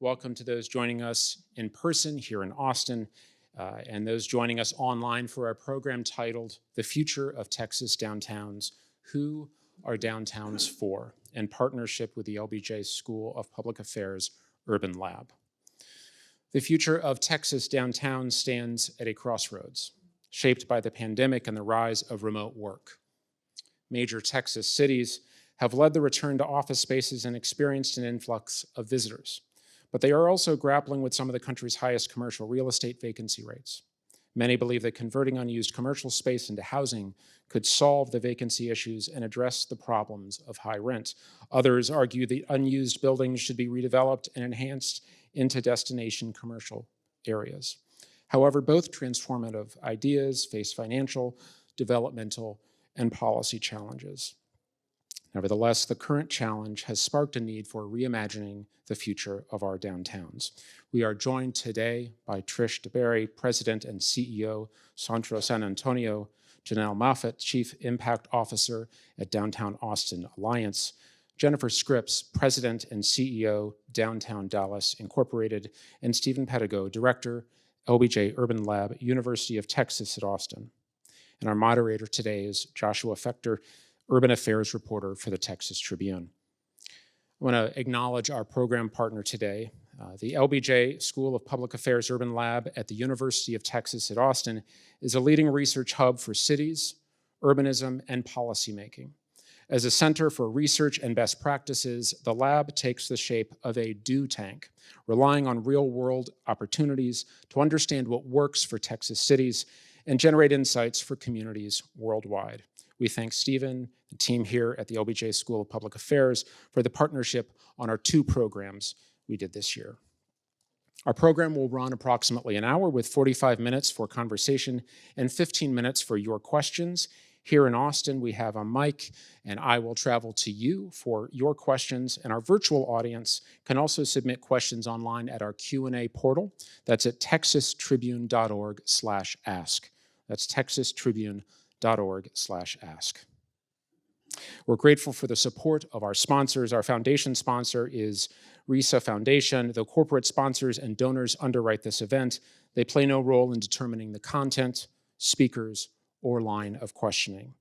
Welcome to those joining us in person here in Austin, and those joining us online for our program titled The Future of Texas Downtowns, Who Are Downtowns For? In partnership with the LBJ School of Public Affairs Urban Lab. The future of Texas downtowns stands at a crossroads, shaped by the pandemic and the rise of remote work. Major Texas cities have led the return to office spaces and experienced an influx of visitors. But they are also grappling with some of the country's highest commercial real estate vacancy rates. Many believe that converting unused commercial space into housing could solve the vacancy issues and address the problems of high rent. Others argue that unused buildings should be redeveloped and enhanced into destination commercial areas. However, both transformative ideas face financial, developmental, and policy challenges. Nevertheless, the current challenge has sparked a need for reimagining the future of our downtowns. We are joined today by Trish DeBerry, President and CEO, Centro San Antonio, Janelle Moffett, Chief Impact Officer at Downtown Austin Alliance, Jennifer Scripps, President and CEO, Downtown Dallas Incorporated, and Stephen Pedigo, Director, LBJ Urban Lab, University of Texas at Austin. And our moderator today is Joshua Fechter, Urban Affairs reporter for the Texas Tribune. I want to acknowledge our program partner today. The LBJ School of Public Affairs Urban Lab at the University of Texas at Austin is a leading research hub for cities, urbanism, and policymaking. As a center for research and best practices, the lab takes the shape of a do tank, relying on real-world opportunities to understand what works for Texas cities and generate insights for communities worldwide. We thank Stephen, the team here at the LBJ School of Public Affairs, for the partnership on our 2 programs we did this year. Our program will run approximately an hour with 45 minutes for conversation and 15 minutes for your questions. Here in Austin, we have a mic, and I will travel to you for your questions, and our virtual audience can also submit questions online at our Q&A portal. That's at texastribune.org/ask. That's texastribune.org/ask. We're grateful for the support of our sponsors. Our foundation sponsor is RISA Foundation. The corporate sponsors and donors underwrite this event. They play no role in determining the content, speakers, or line of questioning.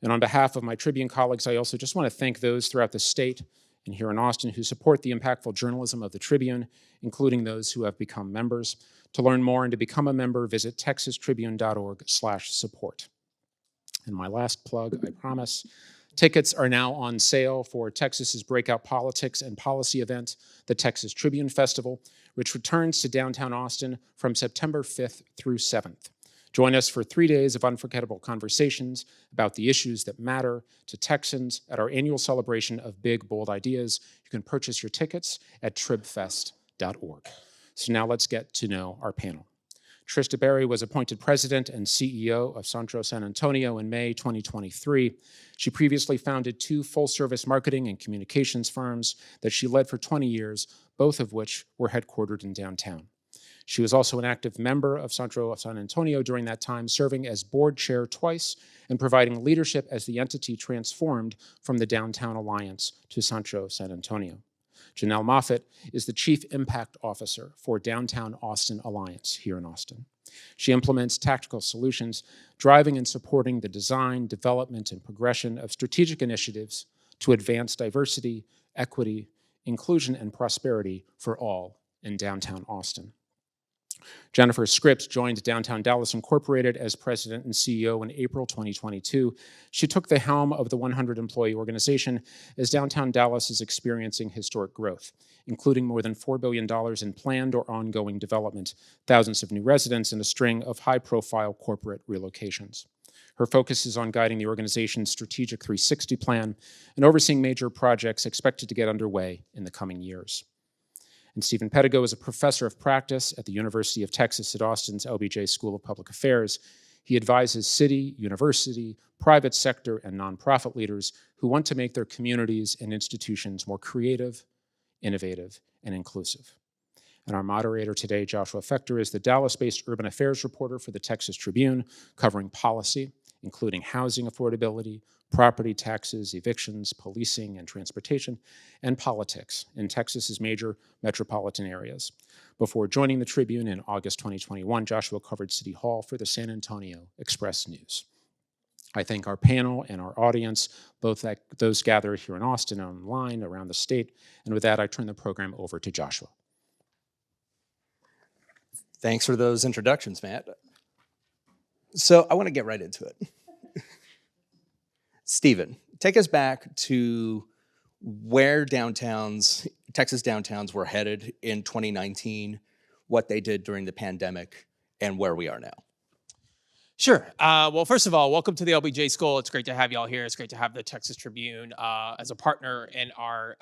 And on behalf of my Tribune colleagues, I also just want to thank those throughout the state and here in Austin who support the impactful journalism of the Tribune, including those who have become members. To learn more and to become a member, visit texastribune.org/support. And my last plug, I promise, tickets are now on sale for Texas's breakout politics and policy event, the Texas Tribune Festival, which returns to downtown Austin from September 5th through 7th. Join us for 3 days of unforgettable conversations about the issues that matter to Texans at our annual celebration of big, bold ideas. You can purchase your tickets at tribfest.org. So now let's get to know our panel. Trish DeBerry was appointed president and CEO of Centro San Antonio in May 2023. She previously founded 2 full-service marketing and communications firms that she led for 20 years, both of which were headquartered in downtown. She was also an active member of Centro San Antonio during that time, serving as board chair twice and providing leadership as the entity transformed from the Downtown Alliance to Centro San Antonio. Janelle Moffett is the Chief Impact Officer for Downtown Austin Alliance here in Austin. She implements tactical solutions, driving and supporting the design, development, and progression of strategic initiatives to advance diversity, equity, inclusion, and prosperity for all in downtown Austin. Jennifer Scripps joined Downtown Dallas Incorporated as president and CEO in April 2022. She took the helm of the 100-employee organization as downtown Dallas is experiencing historic growth, including more than $4 billion in planned or ongoing development, thousands of new residents, and a string of high-profile corporate relocations. Her focus is on guiding the organization's strategic 360 plan and overseeing major projects expected to get underway in the coming years. And Stephen Pedigo is a professor of practice at the University of Texas at Austin's LBJ School of Public Affairs. He advises city, university, private sector, and nonprofit leaders who want to make their communities and institutions more creative, innovative, and inclusive. And our moderator today, Joshua Fechter, is the Dallas-based urban affairs reporter for the Texas Tribune, covering policy, including housing affordability, property taxes, evictions, policing and transportation, and politics in Texas's major metropolitan areas. Before joining the Tribune in August 2021, Joshua covered City Hall for the San Antonio Express News. I thank our panel and our audience, both those gathered here in Austin and online around the state. And with that, I turn the program over to Joshua. Thanks for those introductions, Matt. So I want to get right into it. Stephen, take us back to where Texas downtowns were headed in 2019, what they did during the pandemic, and where we are now. Sure. Well, first of all, welcome to the LBJ School. It's great to have you all here. It's great to have the Texas Tribune as a partner in our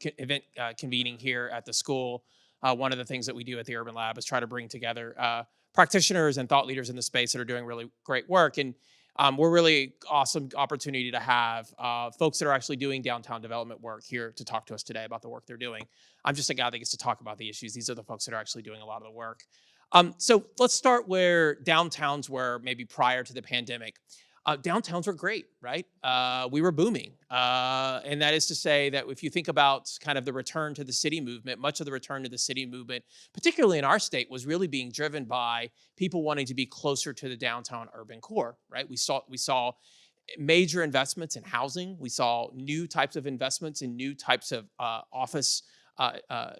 event convening here at the school. One of the things that we do at the Urban Lab is try to bring together practitioners and thought leaders in the space that are doing really great work. And we're really awesome opportunity to have folks that are actually doing downtown development work here to talk to us today about the work they're doing. I'm just a guy that gets to talk about the issues. These are the folks that are actually doing a lot of the work. So let's start where downtowns were maybe prior to the pandemic. Downtowns were great, right? We were booming. And that is to say that if you think about kind of the return to the city movement, much of the return to the city movement, particularly in our state, was really being driven by people wanting to be closer to the downtown urban core, right? We saw major investments in housing. We saw new types of investments in new types of office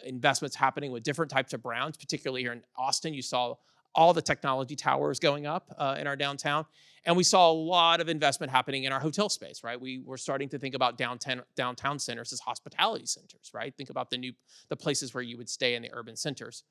investments happening with different types of brands, particularly here in Austin. You saw all the technology towers going up in our downtown. And we saw a lot of investment happening in our hotel space, right? We were starting to think about downtown centers as hospitality centers, right? Think about the places where you would stay in the urban centers.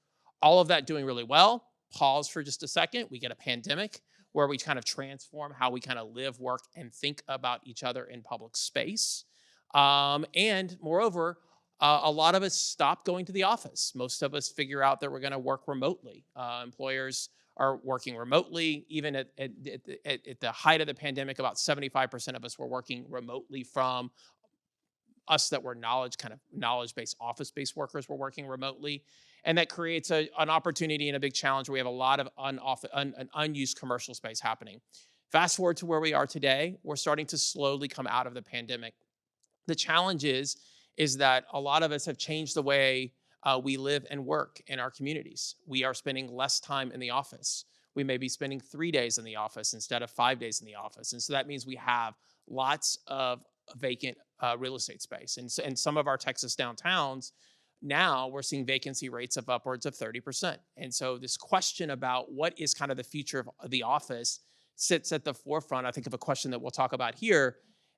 All of that doing really well. Pause for just a second. We get a pandemic where we kind of transform how we kind of live, work, and think about each other in public space. And moreover, a lot of us stop going to the office. Most of us figure out that we're going to work remotely. Employers are working remotely. Even at the height of the pandemic, about 75% of us were working remotely from us that were knowledge-based, office-based workers were working remotely. And that creates an opportunity and a big challenge where we have a lot of unused commercial space happening. Fast forward to where we are today, we're starting to slowly come out of the pandemic. The challenge is that a lot of us have changed the way we live and work in our communities. We are spending less time in the office. We may be spending 3 days in the office instead of 5 days in the office. And so that means we have lots of vacant real estate space. And some of our Texas downtowns, now we're seeing vacancy rates of upwards of 30%. And so this question about what is kind of the future of the office sits at the forefront, I think, of a question that we'll talk about here.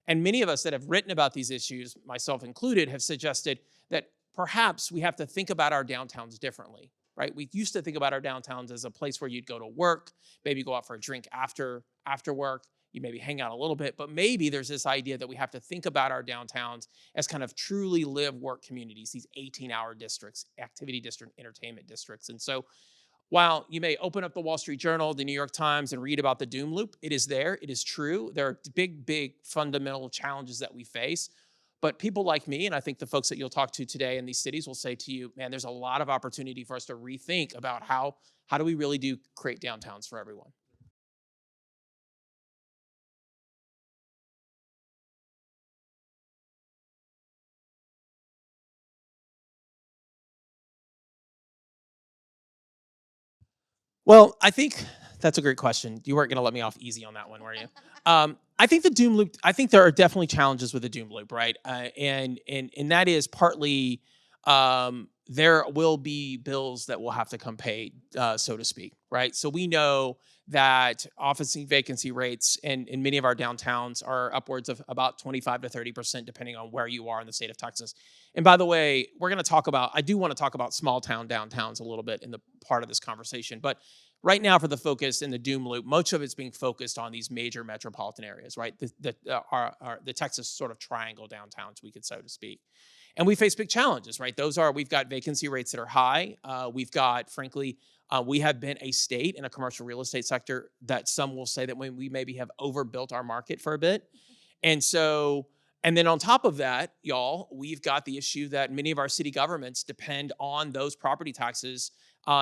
And many of us that have written about these issues, myself included, have suggested that perhaps we have to think about our downtowns differently, right? We used to think about our downtowns as a place where you'd go to work, maybe go out for a drink after work, you maybe hang out a little bit, but maybe there's this idea that we have to think about our downtowns as kind of truly live work communities, these 18-hour districts, activity district, entertainment districts. And so while you may open up the Wall Street Journal, the New York Times, and read about the doom loop, it is there, it is true. There are big fundamental challenges that we face. But people like me, and I think the folks that you'll talk to today in these cities will say to you, man, there's a lot of opportunity for us to rethink about how do we really create downtowns for everyone. Well, I think that's a great question. You weren't going to let me off easy on that one, were you? I think the doom loop, I think there are definitely challenges with the doom loop, right? And that is partly there will be bills that will have to come paid, so to speak, right? So we know that office vacancy rates in many of our downtowns are upwards of about 25 to 30%, depending on where you are in the state of Texas. And by the way, I do want to talk about small town downtowns a little bit in the part of this conversation, but right now for the focus in the doom loop, much of it's being focused on these major metropolitan areas, right? The Texas sort of triangle downtowns, so to speak. And we face big challenges, right? We've got vacancy rates that are high. We've got, frankly, we have been a state in a commercial real estate sector that some will say that we maybe have overbuilt our market for a bit. And so And then on top of that, y'all, we've got the issue that many of our city governments depend on those property taxes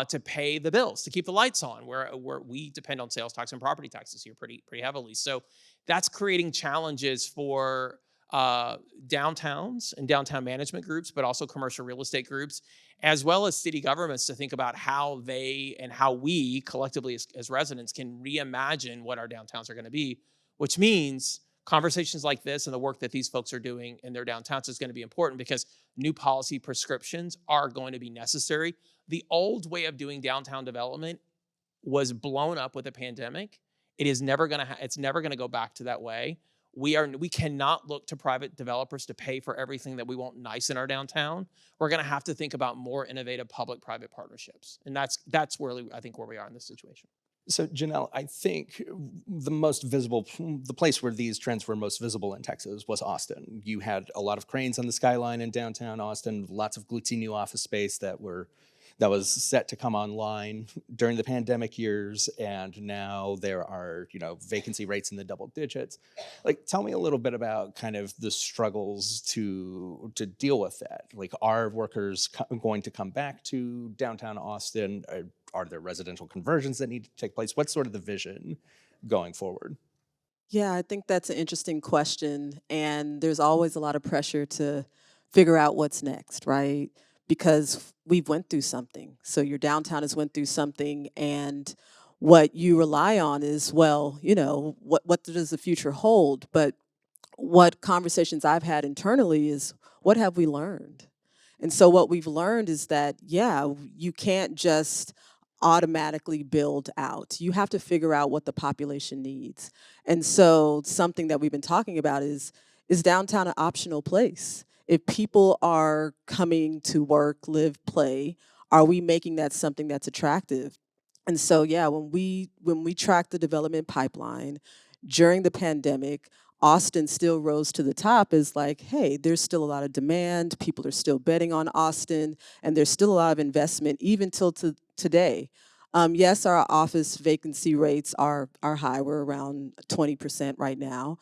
to pay the bills, to keep the lights on, where we depend on sales tax and property taxes here pretty heavily. So that's creating challenges for downtowns and downtown management groups, but also commercial real estate groups, as well as city governments, to think about how they and how we collectively as residents can reimagine what our downtowns are going to be, which means conversations like this and the work that these folks are doing in their downtowns is going to be important, because new policy prescriptions are going to be necessary. The old way of doing downtown development was blown up with the pandemic. It is never going to it's never going to go back to that way. We cannot look to private developers to pay for everything that we want nice in our downtown. We're going to have to think about more innovative public-private partnerships. And that's really, I think, where we are in this situation. So, Janelle, I think the place where these trends were most visible in Texas was Austin. You had a lot of cranes on the skyline in downtown Austin, lots of glitzy new office space that was set to come online during the pandemic years, and now there are, vacancy rates in the double digits. Like, tell me a little bit about kind of the struggles to deal with that. Like, are workers going to come back to downtown Austin? Are there residential conversions that need to take place? What's sort of the vision going forward? Yeah, I think that's an interesting question. And there's always a lot of pressure to figure out what's next, right? Because we've went through something. So your downtown has went through something, and what you rely on is, well, what does the future hold? But what conversations I've had internally is, what have we learned? And so what we've learned is that, yeah, you can't just automatically build out. You have to figure out what the population needs. And so something that we've been talking about is downtown an optional place? If people are coming to work, live, play, are we making that something that's attractive? And so, yeah, when we track the development pipeline during the pandemic, Austin still rose to the top as like, hey, there's still a lot of demand. People are still betting on Austin, and there's still a lot of investment even till today. Yes, our office vacancy rates are high. We're around 20% right now.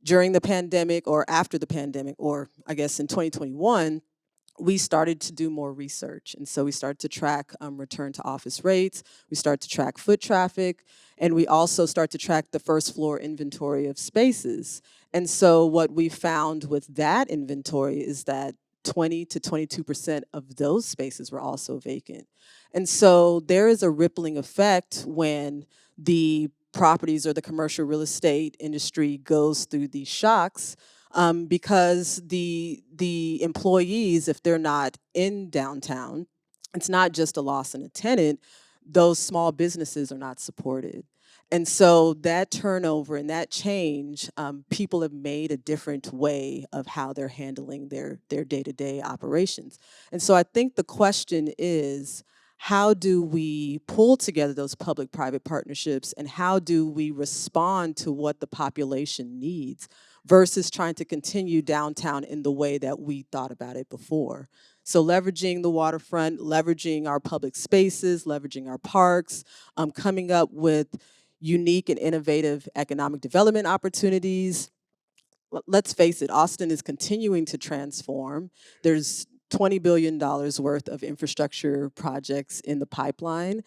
During the pandemic, or after the pandemic, or I guess in 2021, we started to do more research. And so we started to track return to office rates, we started to track foot traffic, and we also start to track the first floor inventory of spaces. And so what we found with that inventory is that 20 to 22% of those spaces were also vacant. And so there is a rippling effect when the properties or the commercial real estate industry goes through these shocks, because the employees, if they're not in downtown, it's not just a loss in a tenant. Those small businesses are not supported. And so that turnover and that change, people have made a different way of how they're handling their day-to-day operations. And so I think the question is, how do we pull together those public-private partnerships, and how do we respond to what the population needs versus trying to continue downtown in the way that we thought about it before? So leveraging the waterfront, leveraging our public spaces, leveraging our parks, coming up with unique and innovative economic development opportunities. Let's face it, Austin is continuing to transform. There's $20 billion worth of infrastructure projects in the pipeline.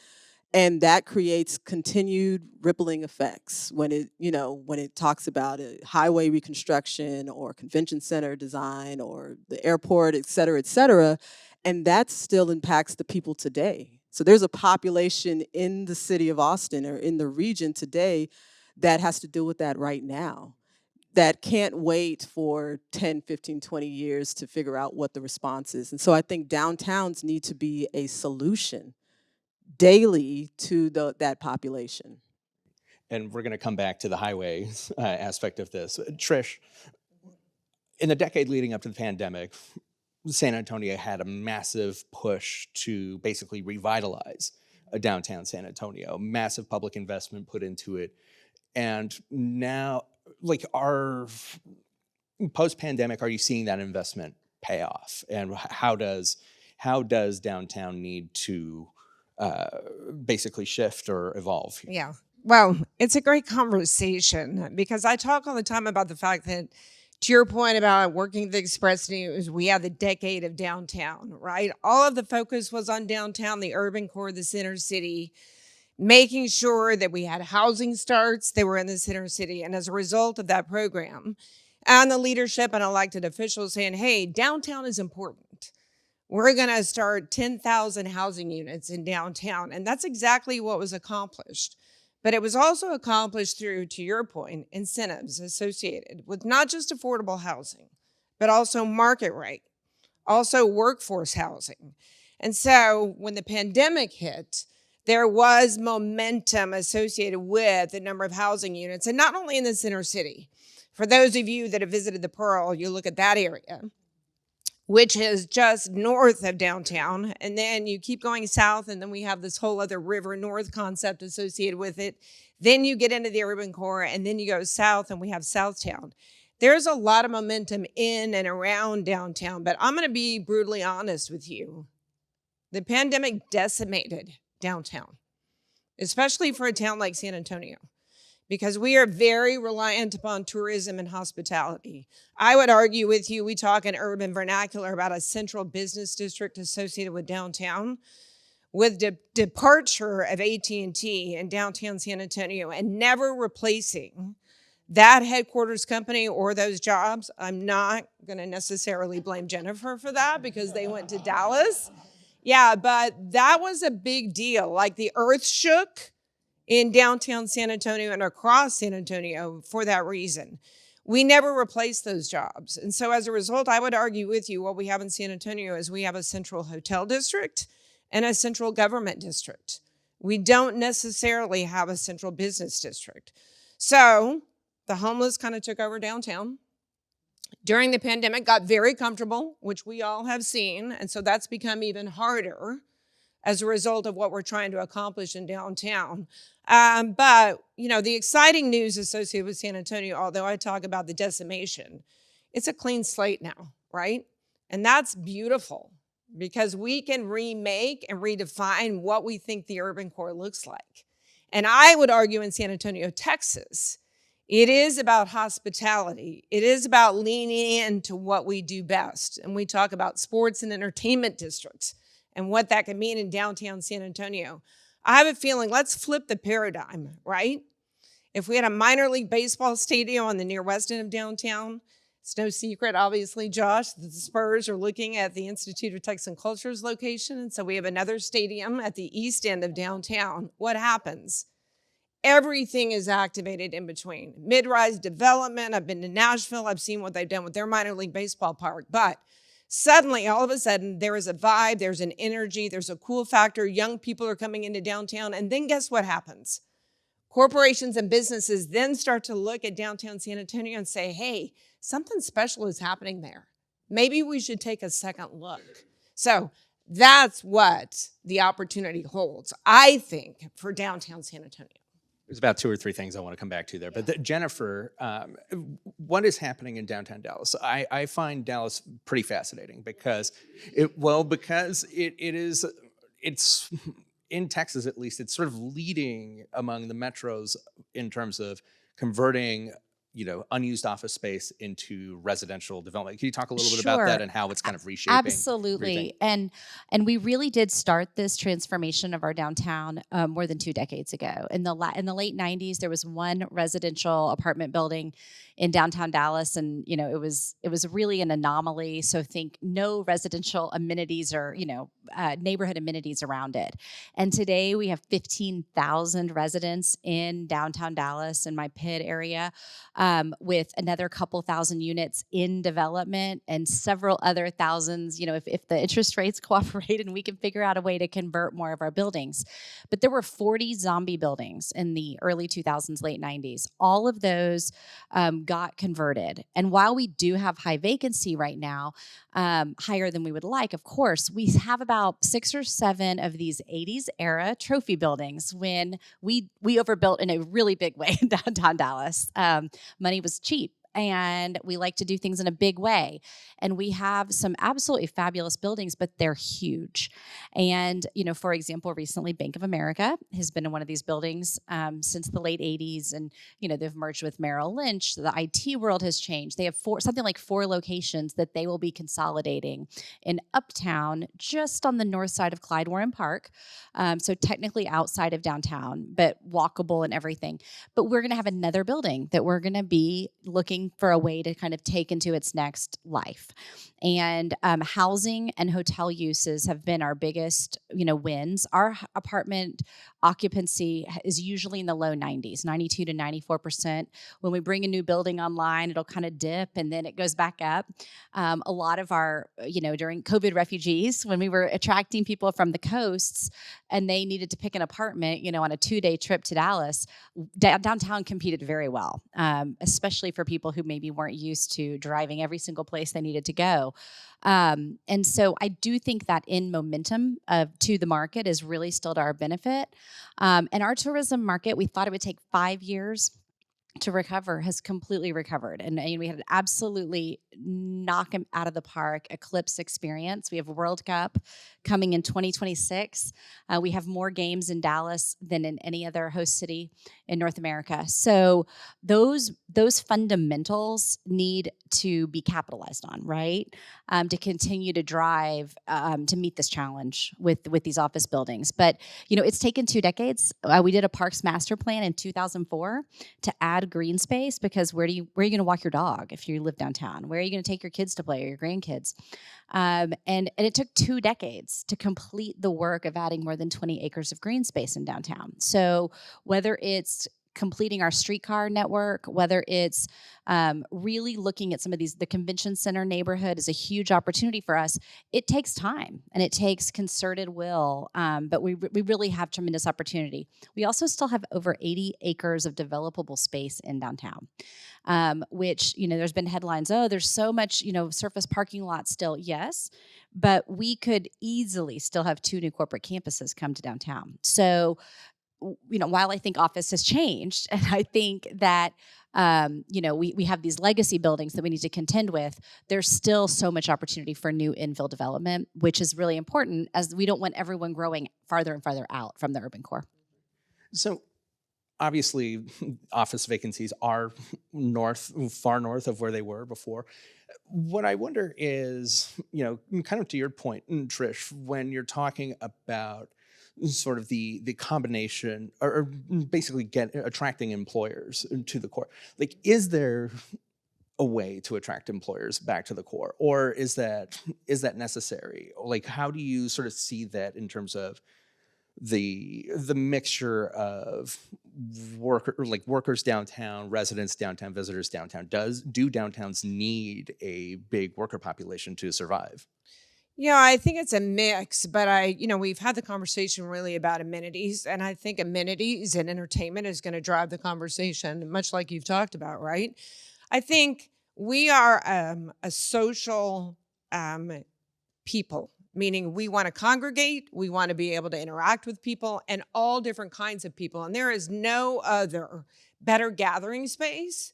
And that creates continued rippling effects when it talks about a highway reconstruction or convention center design or the airport, et cetera, and that still impacts the people today. So there's a population in the city of Austin or in the region today that has to deal with that right now, that can't wait for 10, 15, 20 years to figure out what the response is. And so I think downtowns need to be a solution daily to that population. And we're going to come back to the highway aspect of this. Trish, in the decade leading up to the pandemic, San Antonio had a massive push to basically revitalize downtown San Antonio, massive public investment put into it. And now, like, post-pandemic, are you seeing that investment pay off? And how does downtown need to basically shift or evolve? Yeah. Well, it's a great conversation because I talk all the time about the fact that To your point about working at the Express News, we had the decade of downtown, right? All of the focus was on downtown, the urban core of the center city, making sure that we had housing starts that were in the center city. And as a result of that program, and the leadership and elected officials saying, hey, downtown is important. We're going to start 10,000 housing units in downtown. And that's exactly what was accomplished. But it was also accomplished through, to your point, incentives associated with not just affordable housing, but also market rate, also workforce housing. And so when the pandemic hit, there was momentum associated with the number of housing units, and not only in the center city. For those of you that have visited the Pearl, you look at that area, which is just north of downtown. And then you keep going south, and then we have this whole other river north concept associated with it. Then you get into the urban core, and then you go south, and we have Southtown. There's a lot of momentum in and around downtown, but I'm gonna be brutally honest with you. The pandemic decimated downtown, especially for a town like San Antonio, because we are very reliant upon tourism and hospitality. I would argue with you, we talk in urban vernacular about a central business district associated with downtown. With the departure of AT&T in downtown San Antonio and never replacing that headquarters company or those jobs, I'm not gonna necessarily blame Jennifer for that because they went to Dallas. Yeah, but that was a big deal. Like the earth shook in downtown San Antonio and across San Antonio for that reason. We never replaced those jobs. And so as a result, I would argue with you, what we have in San Antonio is we have a central hotel district and a central government district. We don't necessarily have a central business district. So the homeless kind of took over downtown. During the pandemic, got very comfortable, which we all have seen. And so that's become even harder as a result of what we're trying to accomplish in downtown. But, you know, the exciting news associated with San Antonio, although I talk about the decimation, it's a clean slate now, right? And that's beautiful because we can remake and redefine what we think the urban core looks like. And I would argue in San Antonio, Texas, it is about hospitality. It is about leaning into what we do best. And we talk about sports and entertainment districts and what that can mean in downtown San Antonio. I have a feeling, let's flip the paradigm, right? If we had a minor league baseball stadium on the near west end of downtown, it's no secret, obviously, Josh, that the Spurs are looking at the Institute of Texan Culture's location. And so we have another stadium at the east end of downtown. What happens? Everything is activated in between. Mid-rise development. I've been to Nashville. I've seen what they've done with their minor league baseball park. But suddenly, all of a sudden, there is a vibe, there's an energy, there's a cool factor. Young people are coming into downtown. And then guess what happens? Corporations and businesses then start to look at downtown San Antonio and say, hey, something special is happening there. Maybe we should take a second look. So that's what the opportunity holds, I think, for downtown San Antonio. There's about 2 or 3 things I want to come back to there. But Jennifer, what is happening in downtown Dallas? I find Dallas pretty fascinating because it's in Texas at least, it's sort of leading among the metros in terms of converting, you know, unused office space into residential development. Can you talk a little bit about that and how it's kind of reshaping? Absolutely. And we really did start this transformation of our downtown more than 2 decades ago. In the late 90s, there was one residential apartment building in downtown Dallas, and you know it was really an anomaly. So think no residential amenities or neighborhood amenities around it. And today we have 15,000 residents in downtown Dallas in my PID area, with another couple thousand units in development and several other thousands. You know, if the interest rates cooperate and we can figure out a way to convert more of our buildings. But there were 40 zombie buildings in the early 2000s, late 90s. All of those got converted. And while we do have high vacancy right now, higher than we would like, of course, we have about 6 or 7 of these 80s era trophy buildings when we overbuilt in a really big way in downtown Dallas. Money was cheap. and we like to do things in a big way. And we have some absolutely fabulous buildings, but they're huge. And, for example, recently Bank of America has been in one of these buildings since the late 80s. And, they've merged with Merrill Lynch. The IT world has changed. They have something like 4 locations that they will be consolidating in Uptown, just on the north side of Clyde Warren Park. So technically outside of downtown, but walkable and everything. But we're going to have another building that we're going to be looking for a way to kind of take into its next life. And housing and hotel uses have been our biggest, wins. Our apartment occupancy is usually in the low 90s, 92 to 94%. When we bring a new building online, it'll kind of dip and then it goes back up. A lot of our, during COVID refugees, when we were attracting people from the coasts and they needed to pick an apartment, on a 2-day trip to Dallas, downtown competed very well, especially for people who maybe weren't used to driving every single place they needed to go. And so I do think that in momentum to the market is really still to our benefit. And our tourism market, we thought it would take 5 years to recover, has completely recovered. And we had an absolutely knock 'em out of the park Eclipse experience. We have World Cup coming in 2026. We have more games in Dallas than in any other host city in North America. So those fundamentals need to be capitalized on, right? To continue to drive to meet this challenge with these office buildings. But it's taken 2 decades. We did a Parks Master Plan in 2004 to add green space, because where are you going to walk your dog if you live downtown? Where are you going to take your kids to play, or your grandkids? And it took 2 decades to complete the work of adding more than 20 acres of green space in downtown. So whether it's completing our streetcar network, whether it's really looking at some of the convention center neighborhood is a huge opportunity for us. It takes time and it takes concerted will, but we really have tremendous opportunity. We also still have over 80 acres of developable space in downtown, which, there's been headlines, there's so much, surface parking lots still. Yes, but we could easily still have 2 new corporate campuses come to downtown. So, while I think office has changed, and I think that, we have these legacy buildings that we need to contend with, there's still so much opportunity for new infill development, which is really important, as we don't want everyone growing farther and farther out from the urban core. So obviously, office vacancies are far north of where they were before. What I wonder is, kind of to your point, Trish, when you're talking about sort of the combination or basically attracting employers to the core, like, is there a way to attract employers back to the core, or is that necessary? Like, how do you sort of see that in terms of the mixture of workers downtown, residents downtown, visitors downtown? Do downtowns need a big worker population to survive? Yeah, I think it's a mix, but we've had the conversation really about amenities, and I think amenities and entertainment is going to drive the conversation, much like you've talked about, right? I think we are a social people, meaning we want to congregate, we want to be able to interact with people and all different kinds of people, and there is no other better gathering space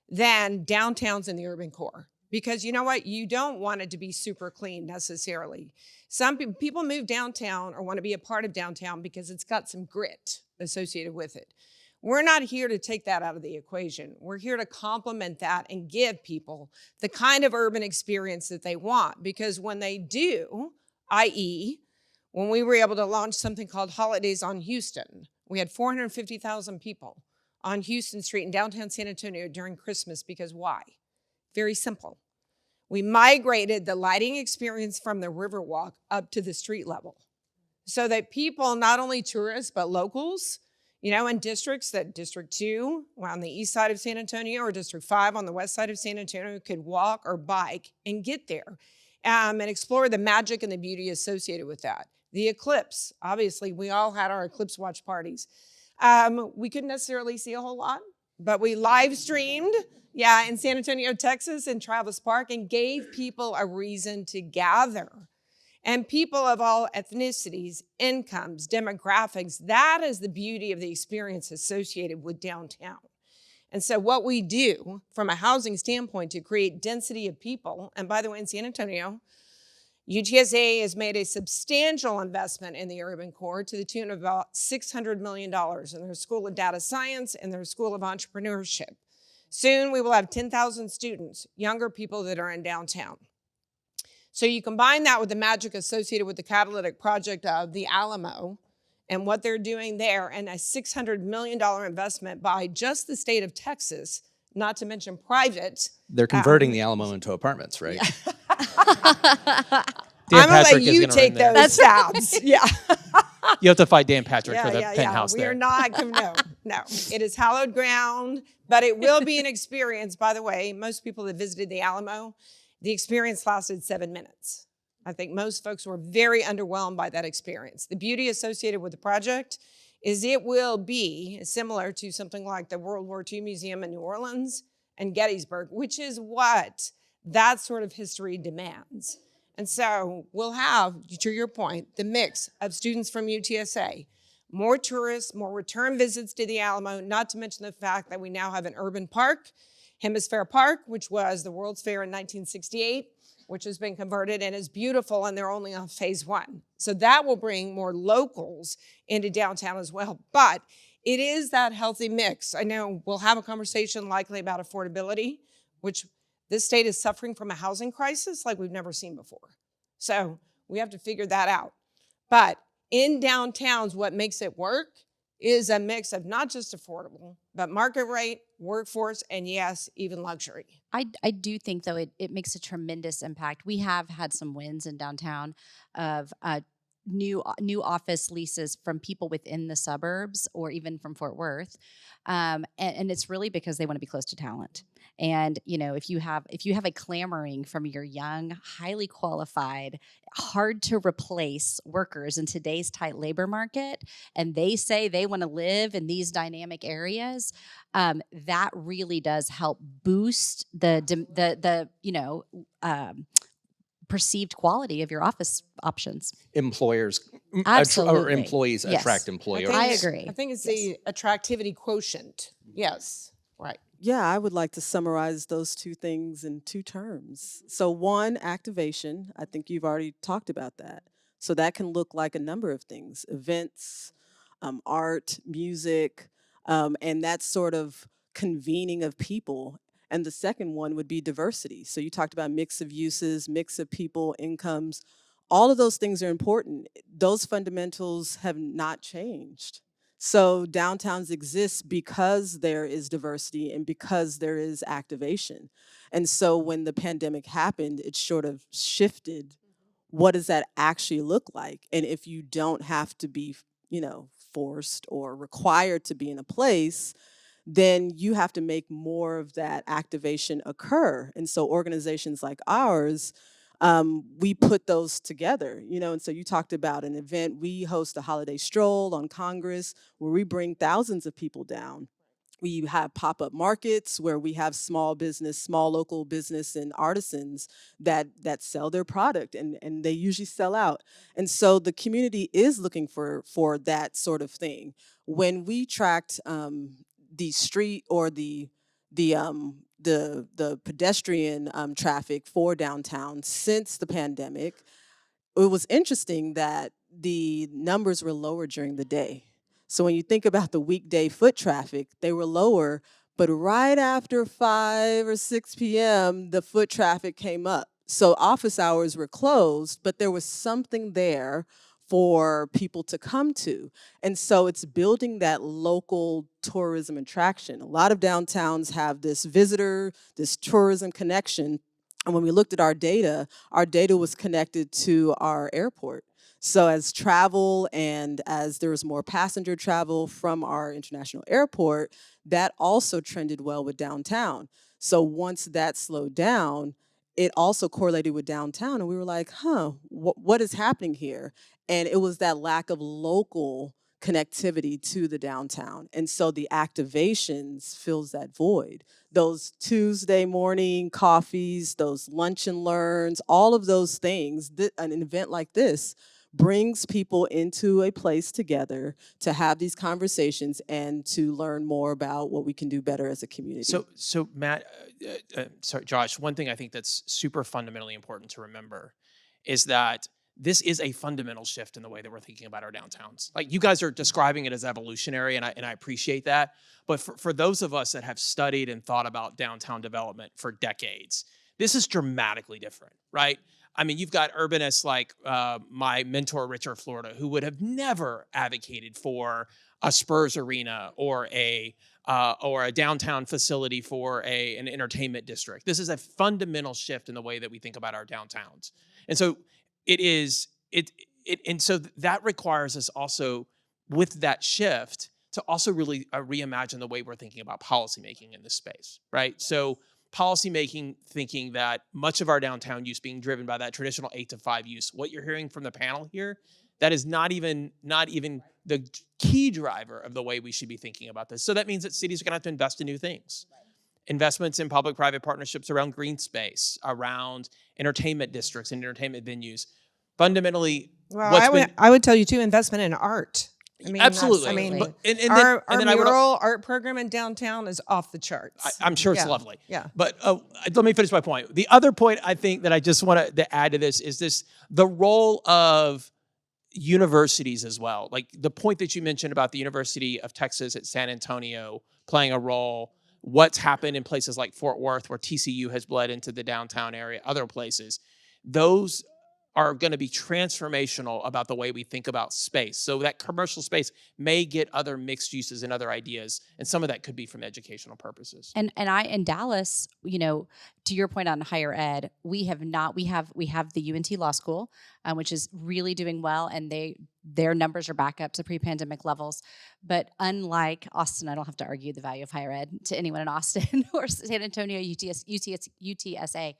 than downtowns in the urban core. Because you know what? You don't want it to be super clean necessarily. Some people move downtown or want to be a part of downtown because it's got some grit associated with it. We're not here to take that out of the equation. We're here to complement that and give people the kind of urban experience that they want. Because when they do, i.e., when we were able to launch something called Holidays on Houston, we had 450,000 people on Houston Street in downtown San Antonio during Christmas. Because why? Very simple. We migrated the lighting experience from the Riverwalk up to the street level so that people, not only tourists, but locals, in districts, that District 2 on the east side of San Antonio or District 5 on the west side of San Antonio, could walk or bike and get there and explore the magic and the beauty associated with that. The eclipse, obviously, we all had our eclipse watch parties. We couldn't necessarily see a whole lot, but we live streamed in San Antonio, Texas, in Travis Park, and gave people a reason to gather. And people of all ethnicities, incomes, demographics, that is the beauty of the experience associated with downtown. And so what we do from a housing standpoint to create density of people, and by the way, in San Antonio, UTSA has made a substantial investment in the urban core to the tune of about $600 million in their School of Data Science and their School of Entrepreneurship. Soon we will have 10,000 students, younger people that are in downtown. So you combine that with the magic associated with the catalytic project of the Alamo and what they're doing there, and a $600 million investment by just the state of Texas, not to mention private. They're converting the Alamo into apartments, right? I'm gonna Patrick let is you gonna take run there. those stabs. Yeah. You have to fight Dan Patrick for the penthouse We there. are not, no. It is hallowed ground, but it will be an experience. By the way, most people that visited the Alamo, the experience lasted 7 minutes. I think most folks were very underwhelmed by that experience. The beauty associated with the project is it will be similar to something like the World War II Museum in New Orleans and Gettysburg, which is what that sort of history demands. And so we'll have, to your point, the mix of students from UTSA, more tourists, more return visits to the Alamo, not to mention the fact that we now have an urban park, Hemisphere Park, which was the World's Fair in 1968, which has been converted and is beautiful, and they're only on phase 1. So that will bring more locals into downtown as well. But it is that healthy mix. I know we'll have a conversation likely about affordability, which this state is suffering from a housing crisis like we've never seen before. So we have to figure that out. But in downtowns, what makes it work is a mix of not just affordable, but market rate, workforce, and yes, even luxury. I do think, though, it makes a tremendous impact. We have had some wins in downtown of new office leases from people within the suburbs or even from Fort Worth, and it's really because they want to be close to talent. And if you have a clamoring from your young, highly qualified, hard to replace workers in today's tight labor market, and they say they want to live in these dynamic areas, that really does help boost the perceived quality of your office options. Employers or Absolutely. employees Yes. attract employers. I agree. I think it's Yes. the attractivity quotient. Yes, right. Yeah, I would like to summarize those two things in 2 terms. So one, activation. I think you've already talked about that. So that can look like a number of things: events, art, music, and that sort of convening of people. And the second one would be diversity. So you talked about mix of uses, mix of people, incomes. All of those things are important. Those fundamentals have not changed. So downtowns exist because there is diversity and because there is activation. And so when the pandemic happened, it sort of shifted, what does that actually look like? And if you don't have to be, forced or required to be in a place, then you have to make more of that activation occur. And so organizations like ours, we put those together, and so you talked about an event. We host a holiday stroll on Congress where we bring thousands of people down. We have pop-up markets where we have small local business and artisans that sell their product, and they usually sell out. And so the community is looking for that sort of thing. When we tracked the street or the pedestrian traffic for downtown since the pandemic, it was interesting that the numbers were lower during the day. So when you think about the weekday foot traffic, they were lower, but right after 5 or 6 p.m., the foot traffic came up. So office hours were closed, but there was something there for people to come to. And so it's building that local tourism attraction. A lot of downtowns have this tourism connection. And when we looked at our data was connected to our airport. So as travel and as there was more passenger travel from our international airport, that also trended well with downtown. So once that slowed down, it also correlated with downtown. And we were like, what is happening here? And it was that lack of local connectivity to the downtown. And so the activations fills that void. Those Tuesday morning coffees, those lunch and learns, all of those things, an event like this brings people into a place together to have these conversations and to learn more about what we can do better as a community. So Matt, sorry, Josh, one thing I think that's super fundamentally important to remember is that this is a fundamental shift in the way that we're thinking about our downtowns. Like, you guys are describing it as evolutionary, and I appreciate that. But for those of us that have studied and thought about downtown development for decades, this is dramatically different, right? I mean, you've got urbanists like my mentor, Richard Florida, who would have never advocated for a Spurs arena or a downtown facility for an entertainment district. This is a fundamental shift in the way that we think about our downtowns. And so and so that requires us also, with that shift, to also really reimagine the way we're thinking about policymaking in this space, right? So policymaking, thinking that much of our downtown use being driven by that traditional 8 to 5 use. What you're hearing from the panel here, that is not even the key driver of the way we should be thinking about this. So that means that cities are going to have to invest in new things. Investments in public-private partnerships around green space, around entertainment districts and entertainment venues. Fundamentally, well, I would tell you too, investment in art. I mean, absolutely. Our mural art program in downtown is off the charts. I'm sure it's lovely. Yeah. But let me finish my point. The other point I think that I just want to add to this is the role of universities as well. Like the point that you mentioned about the University of Texas at San Antonio playing a role, what's happened in places like Fort Worth where TCU has bled into the downtown area, other places. Those are going to be transformational about the way we think about space. So that commercial space may get other mixed uses and other ideas, and some of that could be from educational purposes. And in Dallas, to your point on higher ed, we have the UNT Law School, which is really doing well, and their numbers are back up to pre-pandemic levels. But unlike Austin, I don't have to argue the value of higher ed to anyone in Austin or San Antonio, UTSA.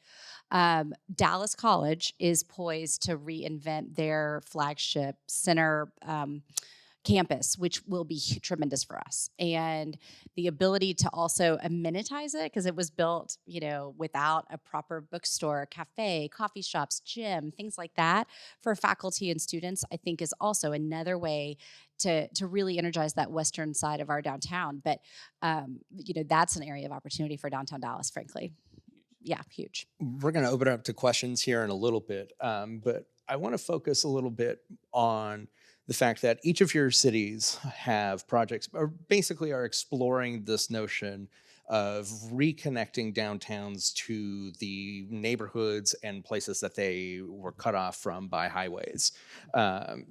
Dallas College is poised to reinvent their flagship center campus, which will be tremendous for us. And the ability to also amenitize it, because it was built, without a proper bookstore, cafe, coffee shops, gym, things like that for faculty and students, I think is also another way to really energize that western side of our downtown. But, that's an area of opportunity for downtown Dallas, frankly. Yeah, huge. We're going to open it up to questions here in a little bit, but I want to focus a little bit on the fact that each of your cities have projects, or basically are exploring this notion of reconnecting downtowns to the neighborhoods and places that they were cut off from by highways. And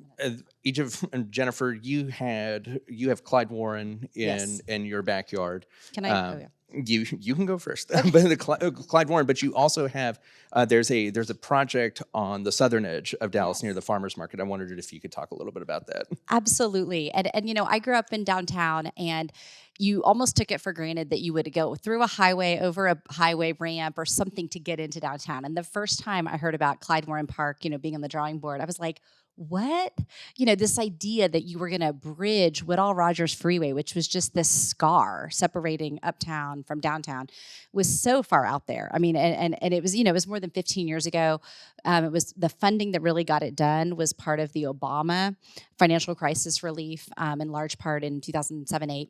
Jennifer, you have Clyde Warren in your backyard. Can I? Yeah. You can go first. But Clyde Warren, but you also have there's a project on the southern edge of Dallas near the farmers market. I wondered if you could talk a little bit about that. Absolutely. And I grew up in downtown, and you almost took it for granted that you would go through a highway, over a highway ramp or something to get into downtown. And the first time I heard about Clyde Warren Park, being on the drawing board, I was like, what? This idea that you were going to bridge Woodall Rogers Freeway, which was just this scar separating uptown from downtown, was so far out there. I mean, and it was, it was more than 15 years ago. It was the funding that really got it done was part of the Obama financial crisis relief, in large part in 2007-8.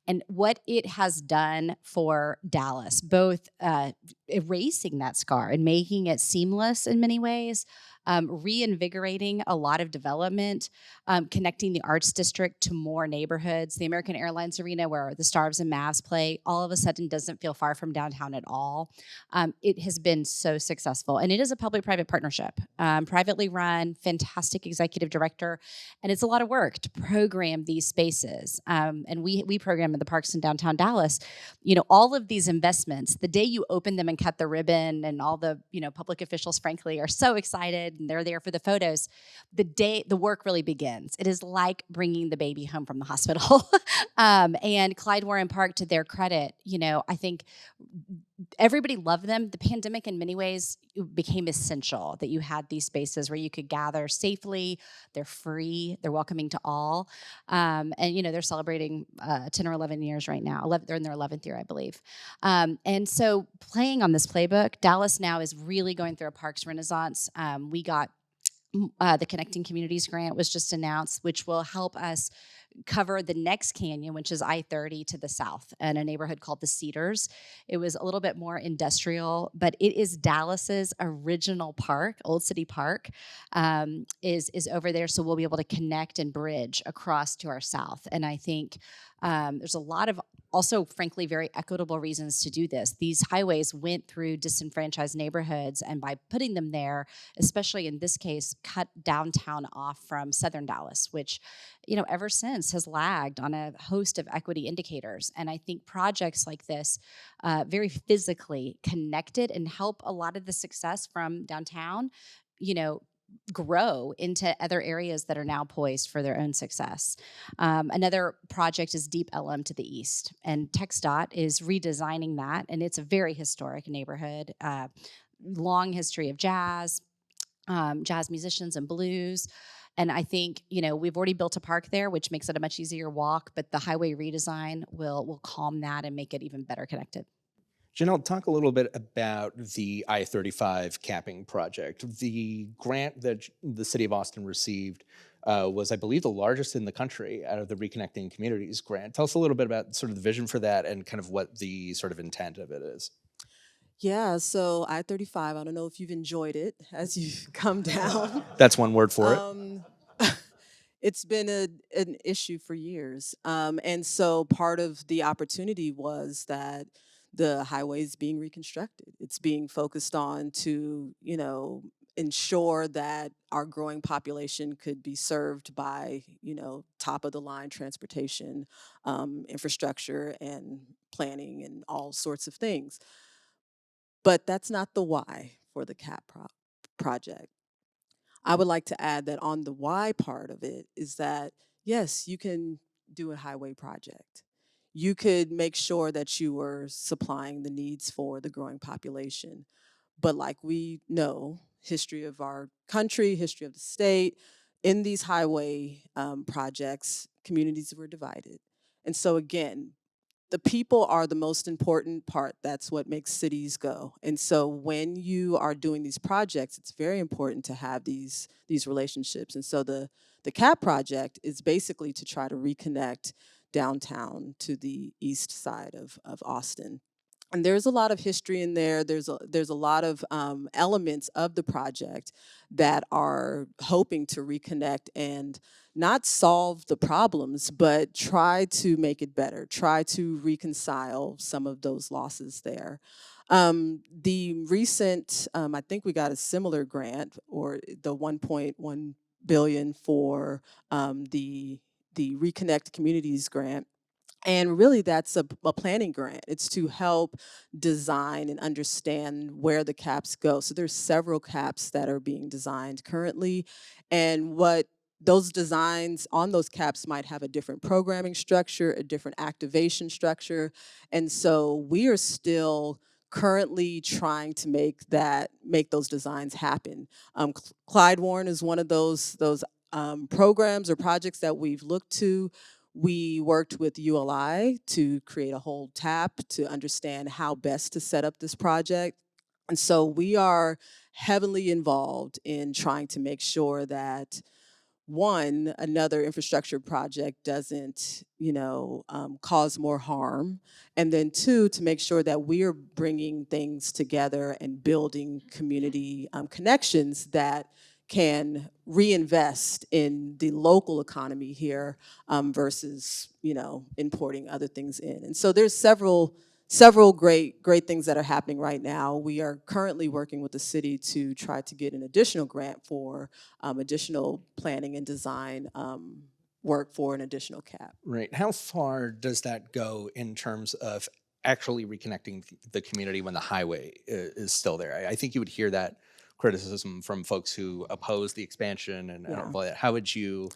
And what it has done for Dallas, both erasing that scar and making it seamless in many ways, reinvigorating a lot of development, connecting the Arts District to more neighborhoods. The American Airlines Arena, where the Stars and Mavs play, all of a sudden doesn't feel far from downtown at all. It has been so successful. And it is a public-private partnership, privately run, fantastic executive director. And it's a lot of work to program these spaces. And we program in the parks in downtown Dallas. All of these investments, the day you open them and cut the ribbon, and all the public officials, frankly, are so excited and they're there for the photos, the work really begins. It is like bringing the baby home from the hospital. And Clyde Warren Park, to their credit, I think everybody loved them. The pandemic, in many ways, became essential that you had these spaces where you could gather safely. They're free. They're welcoming to all. And they're celebrating 10 or 11 years right now. They're in their 11th year, I believe. And so, playing on this playbook, Dallas now is really going through a parks renaissance. We got The Connecting Communities grant was just announced, which will help us cover the next canyon, which is I-30 to the south, and a neighborhood called the Cedars. It was a little bit more industrial, but it is Dallas's original park. Old City Park is over there, so we'll be able to connect and bridge across to our south. And I think there's a lot of also, frankly, very equitable reasons to do this. These highways went through disenfranchised neighborhoods, and by putting them there, especially in this case, cut downtown off from southern Dallas, which, ever since has lagged on a host of equity indicators. And I think projects like this, very physically connected, and help a lot of the success from downtown, grow into other areas that are now poised for their own success. Another project is Deep Ellum to the east, and TxDOT is redesigning that, and it's a very historic neighborhood, long history of jazz musicians and blues. And I think, we've already built a park there, which makes it a much easier walk, but the highway redesign will calm that and make it even better connected. Janelle, talk a little bit about the I-35 capping project. The grant that the city of Austin received was, I believe, the largest in the country out of the Reconnecting Communities grant. Tell us a little bit about sort of the vision for that and kind of what the sort of intent of it is. Yeah, so I-35, I don't know if you've enjoyed it as you've come down. That's one word for it. It's been an issue for years. And so part of the opportunity was that the highway is being reconstructed. It's being focused on to, ensure that our growing population could be served by, top of the line transportation, infrastructure and planning and all sorts of things. But that's not the why for the CAP project. I would like to add that on the why part of it is that, yes, you can do a highway project. You could make sure that you were supplying the needs for the growing population. But like we know, history of our country, history of the state, in these highway projects, communities were divided. And so again, the people are the most important part. That's what makes cities go. And so when you are doing these projects, it's very important to have these relationships. And so the CAP project is basically to try to reconnect downtown to the east side of Austin. And there's a lot of history in there. There's a lot of elements of the project that are hoping to reconnect and not solve the problems, but try to make it better, try to reconcile some of those losses there. The recent, I think we got a similar grant, or the 1.1 billion for the Reconnect Communities grant. And really, that's a planning grant. It's to help design and understand where the caps go. So there's several caps that are being designed currently. And what those designs on those caps might have a different programming structure, a different activation structure. And so we are still currently trying to make those designs happen. Clyde Warren is one of those programs or projects that we've looked to. We worked with ULI to create a whole TAP to understand how best to set up this project. And so we are heavily involved in trying to make sure that, one, another infrastructure project doesn't, cause more harm. And then two, to make sure that we are bringing things together and building community connections that can reinvest in the local economy here versus, importing other things in. And so there's several great things that are happening right now. We are currently working with the city to try to get an additional grant for additional planning and design work for an additional cap. Right. How far does that go in terms of actually reconnecting the community when the highway is still there? I think you would hear that criticism from folks who oppose the expansion and all that. How would you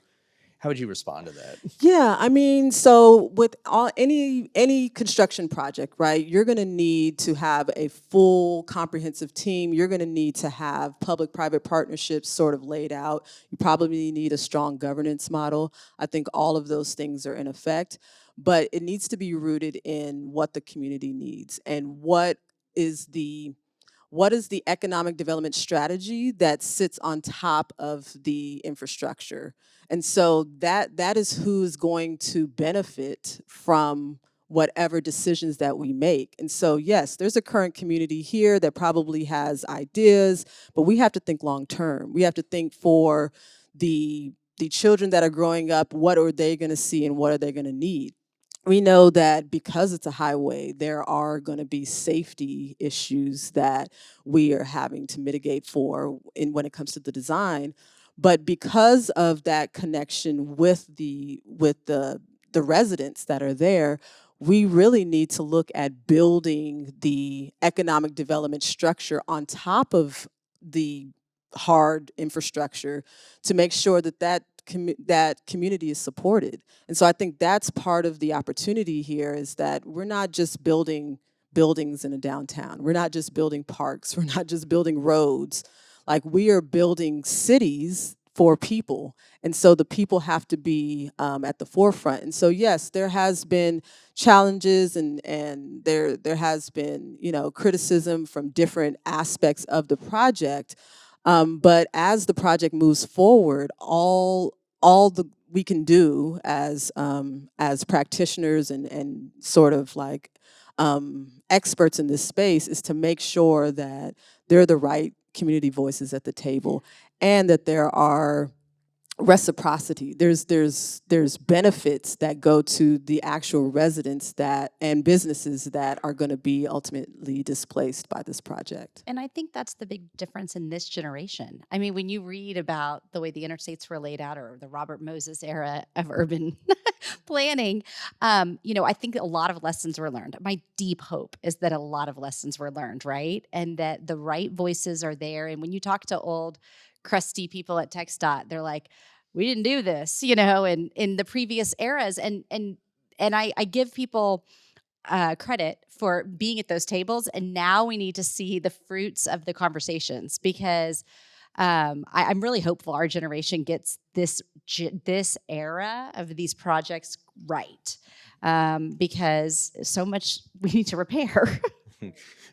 respond to that? Yeah, I mean, so with any construction project, right, you're going to need to have a full comprehensive team. You're going to need to have public-private partnerships sort of laid out. You probably need a strong governance model. I think all of those things are in effect, but it needs to be rooted in what the community needs and what is the what is the economic development strategy that sits on top of the infrastructure? And so that is who's going to benefit from whatever decisions that we make. And so, yes, there's a current community here that probably has ideas, but we have to think long term. We have to think for the children that are growing up, what are they going to see and what are they going to need? We know that because it's a highway, there are going to be safety issues that we are having to mitigate for when it comes to the design. But because of that connection with the residents that are there, we really need to look at building the economic development structure on top of the hard infrastructure to make sure that community is supported. And so I think that's part of the opportunity here, is that we're not just building buildings in a downtown. We're not just building parks. We're not just building roads. Like, we are building cities for people. And so the people have to be at the forefront. And so, yes, there has been challenges and there has been, criticism from different aspects of the project. But as the project moves forward, all we can do as practitioners and sort of like experts in this space is to make sure that there are the right community voices at the table, and that there are reciprocity. There's benefits that go to the actual residents and businesses that are going to be ultimately displaced by this project. And I think that's the big difference in this generation. I mean, when you read about the way the interstates were laid out, or the Robert Moses era of urban planning, I think a lot of lessons were learned. My deep hope is that a lot of lessons were learned, right? And that the right voices are there. And when you talk to old, crusty people at TxDOT, they're like, we didn't do this, and in the previous eras. And I give people credit for being at those tables. And now we need to see the fruits of the conversations, because I'm really hopeful our generation gets this era of these projects right, because so much we need to repair.